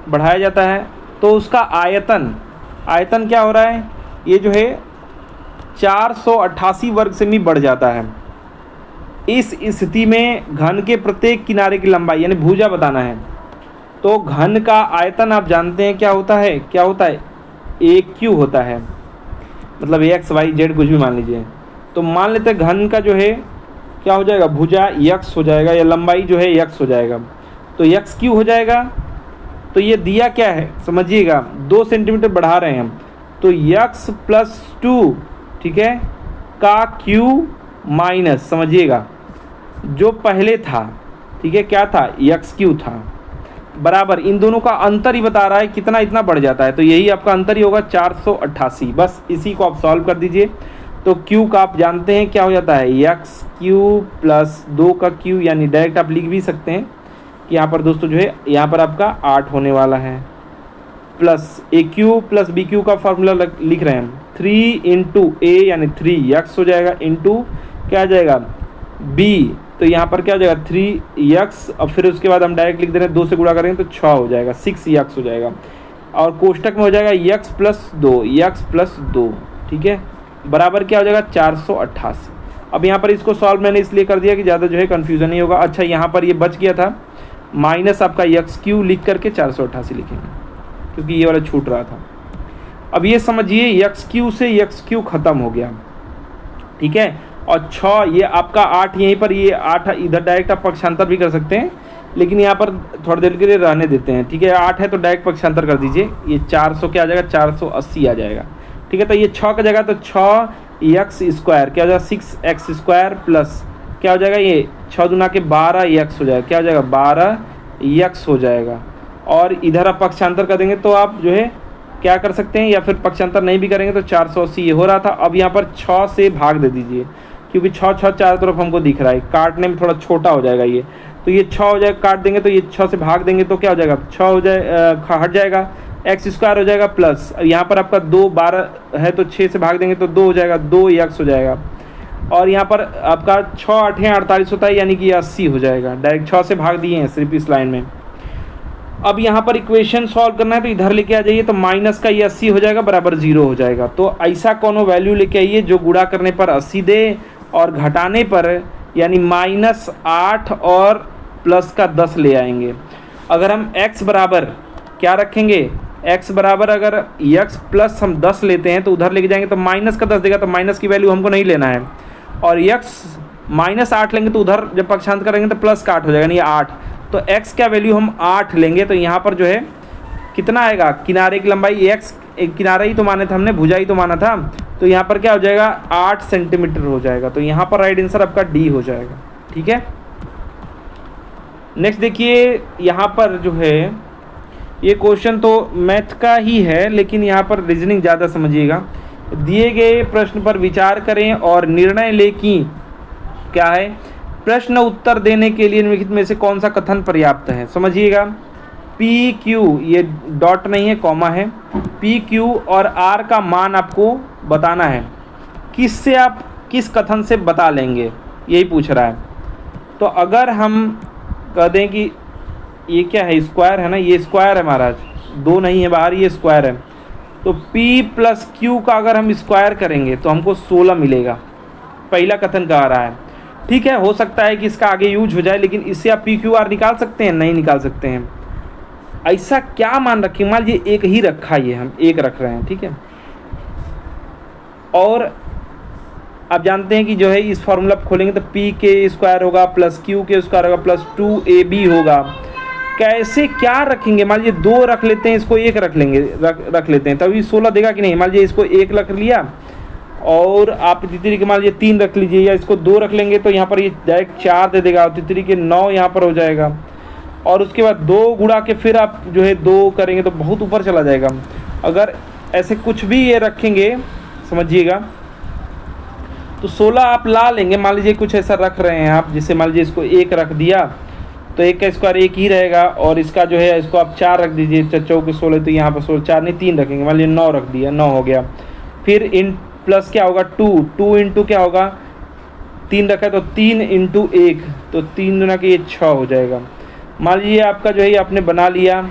बढ़ाया जाता है, तो उसका आयतन क्या हो रहा है, ये जो है 488 वर्ग सेमी बढ़ जाता है। इस स्थिति में घन के प्रत्येक किनारे की लंबाई यानी भुजा बताना है। तो घन का आयतन आप जानते हैं क्या होता है, ए क्यू होता है, मतलब एक्स वाई जेड कुछ भी मान लीजिए। तो मान लेते हैं घन का जो है क्या हो जाएगा, भुजा यक्स हो जाएगा, या लंबाई जो है यक्स हो जाएगा, तो यक्स क्यू हो जाएगा। तो ये दिया क्या है समझिएगा, 2 सेंटीमीटर बढ़ा रहे हैं हम, तो यक्स प्लस 2, ठीक है, का क्यू माइनस, समझिएगा जो पहले था, ठीक है, क्या था, यक्स क्यू था, बराबर इन दोनों का अंतर ही बता रहा है कितना, इतना बढ़ जाता है, तो यही आपका अंतर ही होगा 488। बस इसी को आप सॉल्व कर दीजिए। तो क्यू का आप जानते हैं क्या हो जाता है, यक्स क्यू प्लस 2 का क्यू, यानी डायरेक्ट आप लिख भी सकते हैं कि यहाँ पर दोस्तों जो है यहाँ पर आपका 8 होने वाला है, प्लस ए क्यू प्लस बी क्यू का फॉर्मूला लिख रहे हैं हम, 3 इंटू ए यानी 3 यक्स हो जाएगा, इंटू क्या आ जाएगा बी, तो यहाँ पर क्या हो जाएगा 3 यक्स, और फिर उसके बाद हम डायरेक्ट लिख दे रहे हैं 2 से गुणा करेंगे तो 6 हो जाएगा, 6 यक्स हो जाएगा, और कोष्टक में हो जाएगा यक्स प्लस 2, ठीक है, बराबर क्या हो जाएगा 488। अब यहाँ पर इसको सॉल्व मैंने इसलिए कर दिया कि ज़्यादा जो है कन्फ्यूज़न नहीं होगा। अच्छा यहाँ पर ये बच गया था, माइनस आपका यक्स क्यू लिख करके 488 लिखेंगे, क्योंकि ये वाला छूट रहा था। अब ये समझिए यक्स क्यू से यक्स क्यू ख़त्म हो गया, ठीक है, और 6 ये आपका 8 यहीं पर, ये 8 इधर डायरेक्ट आप पक्षांतर भी कर सकते हैं, लेकिन यहाँ पर थोड़ी देर के लिए रहने देते हैं, ठीक है, 8 है तो डायरेक्ट पक्षांतर कर दीजिए, ये 400 क्या आ जाएगा 480 आ जाएगा, ठीक है। तो ये 6 का जगह तो 6 यक्स स्क्वायर क्या हो जाएगा 6x स्क्वायर प्लस क्या हो जाएगा, ये 6 दूना के 12 यक्स हो जाएगा, क्या हो जाएगा 12 यक्स हो जाएगा। और इधर आप पक्षांतर कर देंगे तो आप जो है क्या कर सकते हैं, या फिर पक्षांतर नहीं भी करेंगे तो 480 ये हो रहा था। अब यहाँ पर 6 से भाग दे दीजिए, क्योंकि 6 चारों तरफ हमको दिख रहा है, काटने में थोड़ा छोटा हो जाएगा ये, तो ये 6 हो जाएगा, काट देंगे तो ये 6 से भाग देंगे तो क्या हो जाएगा 6 हो जाए हट जाएगा, एक्स स्क्वायर हो जाएगा प्लस यहाँ पर आपका 2 12 है तो 6 से भाग देंगे तो 2 हो जाएगा, 2 यक्स हो जाएगा, और यहाँ पर आपका 6 8 48 होता है, यानी कि 80 हो जाएगा, डायरेक्ट 6 से भाग दिए हैं सिर्फ इस लाइन में। अब यहाँ पर इक्वेशन सॉल्व करना है तो इधर लेके आ जाइए, तो माइनस का ये 80 हो जाएगा, बराबर 0 हो जाएगा। तो ऐसा कोनो वैल्यू लेके आइए जो गुणा करने पर 80 दे और घटाने पर यानी -8 और प्लस का 10 ले आएंगे। अगर हम x बराबर क्या रखेंगे, x बराबर अगर x प्लस हम 10 लेते हैं तो उधर लेके जाएंगे तो माइनस का 10 देगा, तो माइनस की वैल्यू हमको नहीं लेना है, और x -8 लेंगे तो उधर जब पक्षांतर करेंगे तो प्लस का 8 हो जाएगा, नहीं 8, तो x का वैल्यू हम 8 लेंगे, तो यहाँ पर जो है कितना आएगा, किनारे की लंबाई x एक किनारा ही तो माने थे हमने, भुजा ही तो माना था, तो यहाँ पर क्या हो जाएगा 8 सेंटीमीटर हो जाएगा, तो यहाँ पर राइट आंसर आपका डी हो जाएगा, ठीक है। नेक्स्ट देखिए, यहाँ पर जो है ये क्वेश्चन तो मैथ का ही है, लेकिन यहाँ पर रीजनिंग ज़्यादा समझिएगा। दिए गए प्रश्न पर विचार करें और निर्णय लें कि क्या है, प्रश्न उत्तर देने के लिए निम्नलिखित में से कौन सा कथन पर्याप्त है। समझिएगा, पी क्यू, ये डॉट नहीं है कॉमा है, पी क्यू और आर का मान आपको बताना है, किससे आप किस कथन से बता लेंगे, यही पूछ रहा है। तो अगर हम कह दें कि ये क्या है, स्क्वायर है ना, ये स्क्वायर है महाराज, 2 नहीं है बाहर, ये स्क्वायर है, तो P प्लस Q का अगर हम स्क्वायर करेंगे तो हमको 16 मिलेगा, पहला कथन कह रहा है, ठीक है। हो सकता है कि इसका आगे यूज हो जाए, लेकिन इससे आप PQR निकाल सकते हैं, नहीं निकाल सकते हैं। ऐसा क्या मान रखें, मान लीजिए एक ही रखा, ये हम एक रख रहे हैं, ठीक है, और आप जानते हैं कि जो है इस फॉर्मूला खोलेंगे तो P के स्क्वायर होगा प्लस Q के स्क्वायर होगा प्लस 2AB होगा। कैसे क्या रखेंगे, मान लीजिए 2 रख लेते हैं, इसको 1 रख लेंगे, रख लेते हैं, तभी 16 देगा कि नहीं। मान लीजिए इसको 1 रख लिया और आप तितली के मान लीजिए 3 रख लीजिए या इसको 2 रख लेंगे तो यहाँ पर ये डायरेक्ट 4 दे देगा और तितली के 9 यहाँ पर हो जाएगा। और उसके बाद 2 गुणा के फिर आप जो है 2 करेंगे तो बहुत ऊपर चला जाएगा। अगर ऐसे कुछ भी ये रखेंगे समझिएगा तो 16 आप ला लेंगे। मान लीजिए कुछ ऐसा रख रहे हैं आप, जैसे मान लीजिए इसको 1 रख दिया तो 1 का स्क्वायर 1 ही रहेगा और इसका जो है इसको आप 4 रख दीजिए, चौके 16 तो यहाँ पर 16 4 नहीं 3 रखेंगे, मान लीजिए 9 रख दिया, 9 हो गया। फिर इन प्लस क्या होगा 2 इंटू क्या होगा 3 रखा है तो 3 इंटू 1 तो 3 गुना के ये 6 हो जाएगा। मान लीजिए आपका जो है आपने बना लिया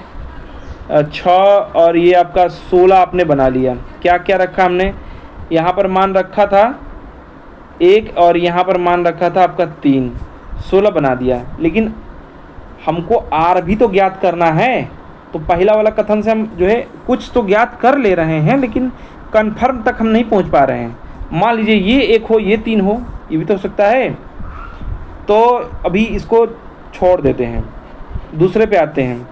6 और ये आपका 16 आपने बना लिया। क्या क्या रखा हमने, यहाँ पर मान रखा था 1 और यहाँ पर मान रखा था आपका 3, 16 बना दिया। लेकिन हमको आर भी तो ज्ञात करना है, तो पहला वाला कथन से हम जो है कुछ तो ज्ञात कर ले रहे हैं लेकिन कन्फर्म तक हम नहीं पहुंच पा रहे हैं। मान लीजिए ये 1 हो ये 3 हो, ये भी तो हो सकता है। तो अभी इसको छोड़ देते हैं, दूसरे पे आते हैं।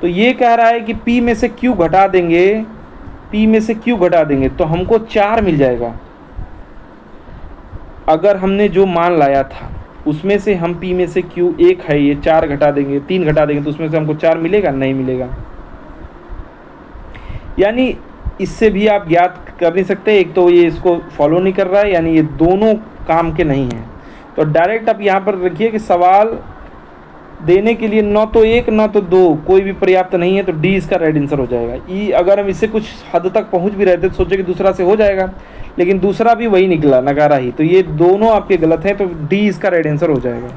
तो ये कह रहा है कि P में से Q घटा देंगे, P में से Q घटा देंगे तो हमको 4 मिल जाएगा। अगर हमने जो मान लाया था उसमें से हम P में से Q 1 है ये 4 घटा देंगे, 3 घटा देंगे तो उसमें से हमको 4 मिलेगा, नहीं मिलेगा। यानी इससे भी आप ज्ञात कर नहीं सकते, एक तो ये इसको फॉलो नहीं कर रहा है, यानी ये दोनों काम के नहीं हैं। तो डायरेक्ट आप यहाँ पर रखिए कि सवाल देने के लिए न तो 1 न तो 2 कोई भी पर्याप्त नहीं है, तो डी इसका राइट आंसर हो जाएगा। ई अगर हम इससे कुछ हद तक पहुँच भी रहे थे तो सोचे कि दूसरा से हो जाएगा, लेकिन दूसरा भी वही निकला नकारा ही, तो ये दोनों आपके गलत हैं, तो डी इसका राइट आंसर हो जाएगा।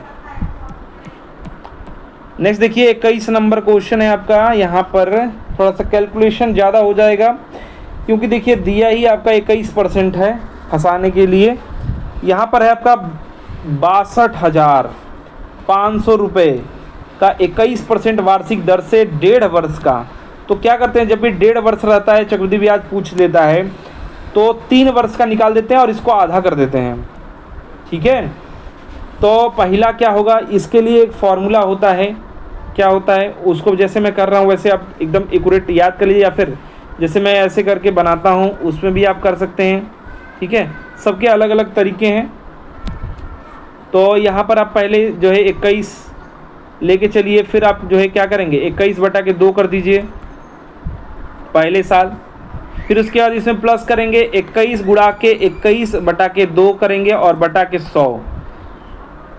नेक्स्ट देखिए 21 नंबर क्वेश्चन है आपका। यहाँ पर थोड़ा सा कैलकुलेशन ज़्यादा हो जाएगा क्योंकि देखिए दिया ही आपका 21% है फंसाने के लिए। यहाँ पर है आपका 62,500 रुपये का 21% वार्षिक दर से 1.5 वर्ष का। तो क्या करते हैं, जब भी 1.5 वर्ष रहता है चक्रवृद्धि ब्याज पूछ लेता है तो 3 वर्ष का निकाल देते हैं और इसको आधा कर देते हैं, ठीक है। तो पहला क्या होगा, इसके लिए एक फॉर्मूला होता है, क्या होता है उसको जैसे मैं कर रहा हूँ वैसे आप एकदम एक्यूरेट याद कर लीजिए, या फिर जैसे मैं ऐसे करके बनाता हूँ उसमें भी आप कर सकते हैं, ठीक है। सबके अलग अलग तरीके हैं। तो यहाँ पर आप पहले जो है 21 लेके चलिए, फिर आप जो है क्या करेंगे 21/2 कर दीजिए पहले साल। फिर उसके बाद इसमें प्लस करेंगे 21 गुणा के 21/2 करेंगे और बटा के 100।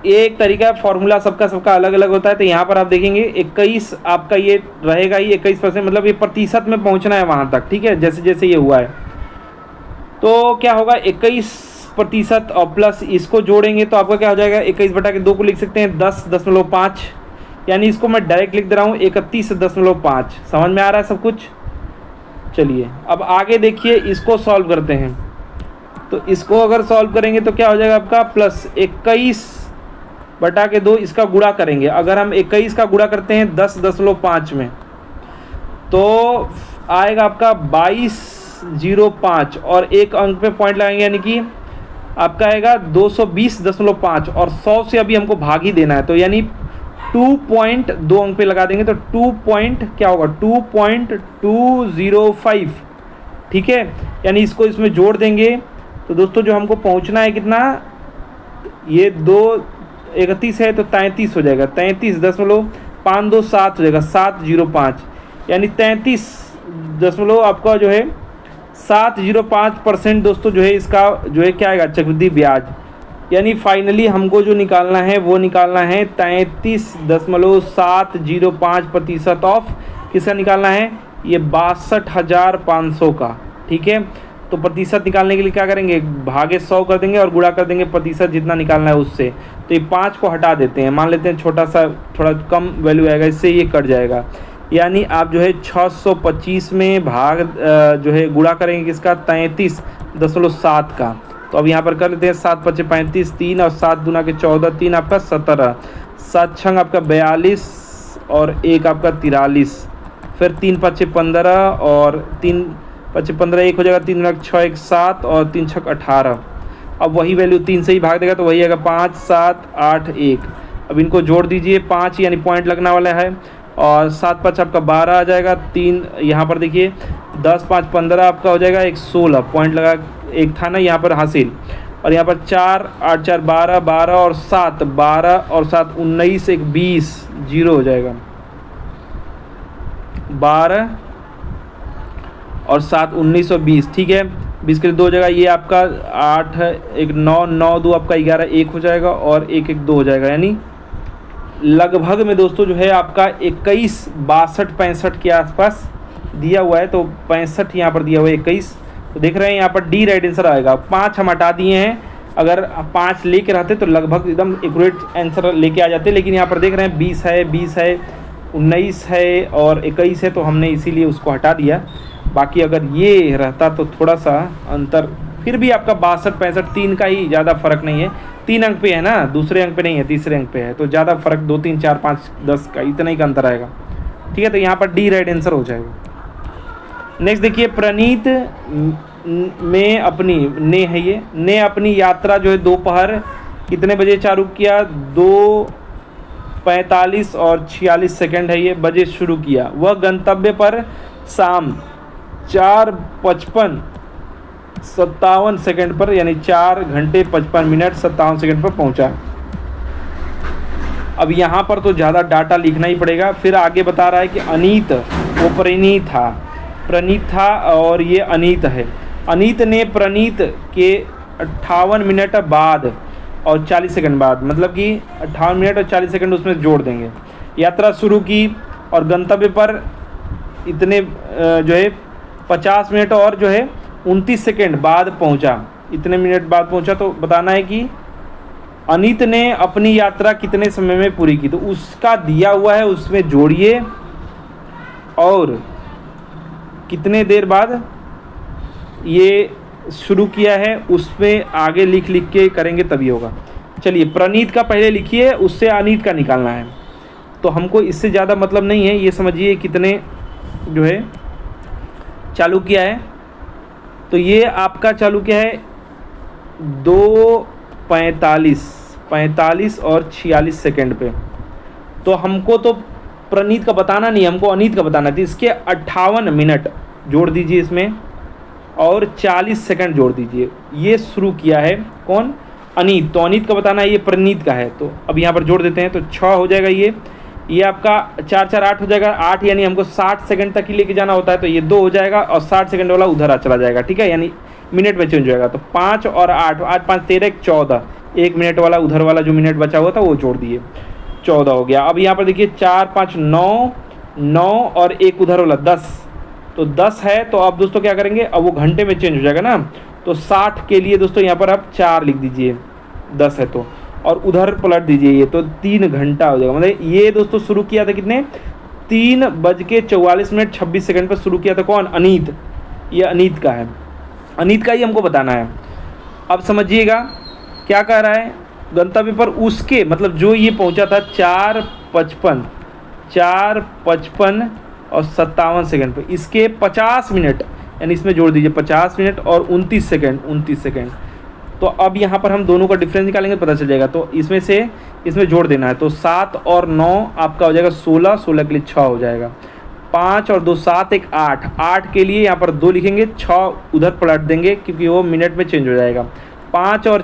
एक तरीका है, फॉर्मूला सबका अलग अलग होता है। तो यहाँ पर आप देखेंगे 21 आपका ये रहेगा ही 21%, मतलब ये प्रतिशत में पहुँचना है वहाँ तक, ठीक है, जैसे जैसे ये हुआ है। तो क्या होगा 21% और प्लस इसको जोड़ेंगे तो आपका क्या हो जाएगा 21/2 को लिख सकते हैं 10.5, यानी इसको मैं डायरेक्ट लिख दे रहा हूँ 31.5। समझ में आ रहा है सब कुछ। चलिए अब आगे देखिए, इसको सॉल्व करते हैं। तो इसको अगर सॉल्व करेंगे तो क्या हो जाएगा आपका प्लस 21/2 इसका गुणा करेंगे। अगर हम 21 का गुणा करते हैं 10.5 में तो आएगा आपका 2205 और एक अंक पे पॉइंट लगाएंगे, यानी कि आपका आएगा 220.5 और 100 से अभी हमको भाग ही देना है, तो यानी 2.2 अंक पे लगा देंगे तो 2.205, ठीक है। यानी इसको इसमें जोड़ देंगे तो दोस्तों जो हमको पहुंचना है कितना, ये 231 है तो 33 हो जाएगा, 33.527 हो जाएगा, 705, यानी 33 आपका जो है 705% दोस्तों जो है इसका जो है क्या आएगा चक्रवृद्धि ब्याज। यानी फाइनली हमको जो निकालना है वो निकालना है 33.705% ऑफ किसका निकालना है, ये 62,500 का, ठीक है। तो प्रतिशत निकालने के लिए क्या करेंगे, भागे 100 कर देंगे और गुणा कर देंगे प्रतिशत जितना निकालना है उससे। तो ये 5 को हटा देते हैं, मान लेते हैं छोटा सा थोड़ा कम वैल्यू आएगा, इससे ये कट जाएगा। यानी आप जो है 625 में भाग जो है गुणा करेंगे किसका 33.7 का। तो अब यहाँ पर कर लेते हैं 7 × 5 = 35, 3 और 7 दूना के 14, 3 आपका 17, 7 छंग आपका 42 और 1 आपका 43, फिर 3 × 5 = 15 और 3 × 5 = 15, 1 हो जाएगा, 3 × 6 = 7 और 3 × 6 = 18। अब वही वैल्यू 3 से ही भाग देगा तो वही आएगा 5, 7, 8, 1। अब इनको जोड़ दीजिए 5 यानी पॉइंट लगना वाला है और 7 × 5 आपका 12 आ जाएगा, 3 यहाँ पर देखिए 10 × 5 = 15 आपका हो जाएगा, 1 16 पॉइंट लगा एक था ना यहाँ पर हासिल, और यहाँ पर 4 8 4 12 12 और 7 12 और 7 19 1 20 जीरो हो जाएगा। 12 और 7 19 और 20, ठीक है। 20 के लिए 2 हो जाएगा, ये आपका 8 1 9 9 2 आपका 11 1 हो जाएगा और 1 1 2 हो जाएगा। यानी लगभग में दोस्तों जो है आपका 21 62 65 के आसपास दिया हुआ है। तो 65 यहाँ पर दिया हुआ है 21, तो देख रहे हैं यहाँ पर डी राइट आंसर आएगा। 5 हम हटा दिए हैं, अगर 5 लेके रहते तो लगभग एकदम एक्यूरेट आंसर लेके आ जाते, लेकिन यहाँ पर देख रहे हैं 20 है 19 है और 21 है, तो हमने इसीलिए उसको हटा दिया। बाकी अगर ये रहता तो थोड़ा सा अंतर, फिर भी आपका 62 65 3 का ही, ज़्यादा फर्क नहीं है। 3 अंक पे है ना, दूसरे अंक पे नहीं है, तीसरे अंक पे है, तो ज़्यादा फर्क 2 3 4 5 10 का इतना ही का अंतर आएगा, ठीक है। तो यहाँ पर डी राइट आंसर हो जाएगा। नेक्स्ट देखिए, प्रणीत में अपनी ने अपनी यात्रा जो है दोपहर कितने बजे चालू किया, 2:45 और 46 सेकंड है ये बजे शुरू किया। वह गंतव्य पर शाम 4:55 57 सेकंड पर, यानी 4 घंटे 55 मिनट 57 सेकंड पर पहुंचा। अब यहाँ पर तो ज़्यादा डाटा लिखना ही पड़ेगा। फिर आगे बता रहा है कि अनीत, वो प्रणीत था और ये अनीत है। अनीत ने प्रणीत के 58 मिनट बाद और 40 सेकंड बाद, मतलब कि 58 मिनट और 40 सेकंड उसमें जोड़ देंगे, यात्रा शुरू की और गंतव्य पर इतने जो है 50 मिनट और जो है 29 सेकंड बाद पहुंचा, इतने मिनट बाद पहुंचा। तो बताना है कि अनीत ने अपनी यात्रा कितने समय में पूरी की, तो उसका दिया हुआ है उसमें जोड़िए और कितने देर बाद ये शुरू किया है उसमें आगे लिख के करेंगे तभी होगा। चलिए, प्रणीत का पहले लिखिए, उससे अनीत का निकालना है। तो हमको इससे ज़्यादा मतलब नहीं है, ये समझिए कितने जो है चालू किया है। तो ये आपका चालू किया है 2:45 और 46 सेकंड पे। तो हमको तो प्रणीत का बताना नहीं, हमको अनीत का बताना था। इसके 58 मिनट जोड़ दीजिए इसमें और 40 सेकंड जोड़ दीजिए। ये शुरू किया है कौन, अनीत। तो अनीत का बताना है, ये प्रणीत का है। तो अब यहाँ पर जोड़ देते हैं, तो 6 हो जाएगा। ये आपका 4 4 8 हो जाएगा, 8 यानी हमको 60 सेकंड तक ही लेके जाना होता है, तो ये 2 हो जाएगा और 60 सेकंड वाला उधर चला जाएगा, ठीक है, यानी मिनट में चेंज हो जाएगा। तो 5 और 8 8 5 13 14, 1 मिनट वाला उधर वाला जो मिनट बचा हुआ था वो जोड़ दिए, 14 हो गया। अब यहाँ पर देखिए 4 5 9 और 1 उधर वाला 10, तो 10 है। तो अब दोस्तों क्या करेंगे, अब वो घंटे में चेंज हो जाएगा ना, तो 60 के लिए दोस्तों यहाँ पर आप 4 लिख दीजिए, 10 है तो, और उधर पलट दीजिए ये, तो 3 घंटा हो जाएगा। मतलब ये दोस्तों शुरू किया था कितने, 3:44 पर शुरू किया था। कौन, अनीत। ये अनीत का है, अनीत का ही हमको बताना है। अब समझिएगा क्या कह रहा है, गंतव्य पर उसके, मतलब जो ये पहुंचा था 4:55 और 57 सेकंड पे, इसके 50 मिनट, यानी इसमें जोड़ दीजिए 50 मिनट और 29 सेकंड। तो अब यहाँ पर हम दोनों का डिफरेंस निकालेंगे, पता चल जाएगा। तो इसमें से इसमें जोड़ देना है, तो 7 और 9 आपका हो जाएगा 16, 16 के लिए 6 हो जाएगा। 5 और 2 7 1 8, 8 के लिए यहाँ पर 2 लिखेंगे, 6 उधर पलट देंगे क्योंकि वो मिनट में चेंज हो जाएगा। 5 और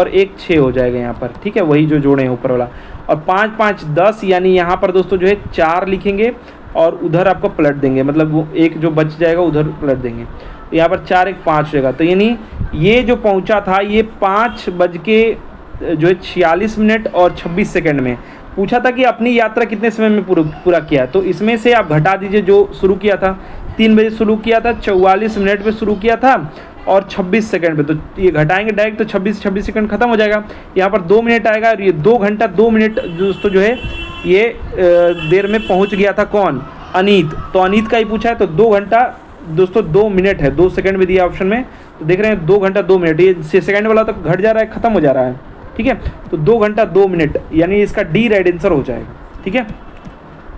1 6 हो जाएगा यहाँ पर, ठीक है, वही जो जोड़े हैं ऊपर वाला। और 5 5 10, यानी यहाँ पर दोस्तों जो है 4 लिखेंगे और उधर आपको पलट देंगे, मतलब वो एक जो बच जाएगा उधर पलट देंगे। तो यहाँ पर 4 1 5 हो जाएगा। तो यानी ये जो पहुँचा था ये 5:46 और 26 सेकंड में पूछा था कि अपनी यात्रा कितने समय में पूरा किया। तो इसमें से आप घटा दीजिए, जो शुरू किया था 3 बजे शुरू किया था, 44 मिनट पे शुरू किया था और 26 सेकंड पे, तो ये घटाएंगे डायरेक्ट, तो 26 सेकंड खत्म हो जाएगा। यहाँ पर 2 मिनट आएगा और ये 2 घंटा 2 मिनट दोस्तों जो है ये देर में पहुँच गया था। कौन, अनीत। तो अनीत का ही पूछा है, तो 2 घंटा दोस्तों 2 मिनट है, 2 सेकंड में दिया ऑप्शन में, तो देख रहे हैं 2 घंटा 2 मिनट, ये सेकंड वाला तो घट जा रहा है, खत्म हो जा रहा है, ठीक है। तो 2 घंटा 2 मिनट, यानी इसका डी राइट आंसर हो जाएगा, ठीक है।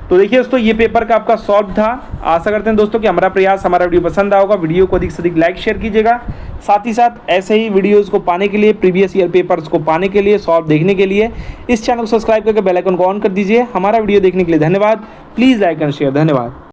तो देखिए दोस्तों, ये पेपर का आपका सॉल्व था। आशा करते हैं दोस्तों कि हमारा प्रयास, हमारा वीडियो पसंद आया होगा। वीडियो को अधिक से अधिक लाइक शेयर कीजिएगा। साथ ही साथ ऐसे ही वीडियोस को पाने के लिए, प्रीवियस ईयर पेपर्स को पाने के लिए, सॉल्व देखने के लिए इस चैनल को सब्सक्राइब करके बेल आइकन को ऑन कर दीजिए। हमारा वीडियो देखने के लिए धन्यवाद। Please like and share. धन्यवाद।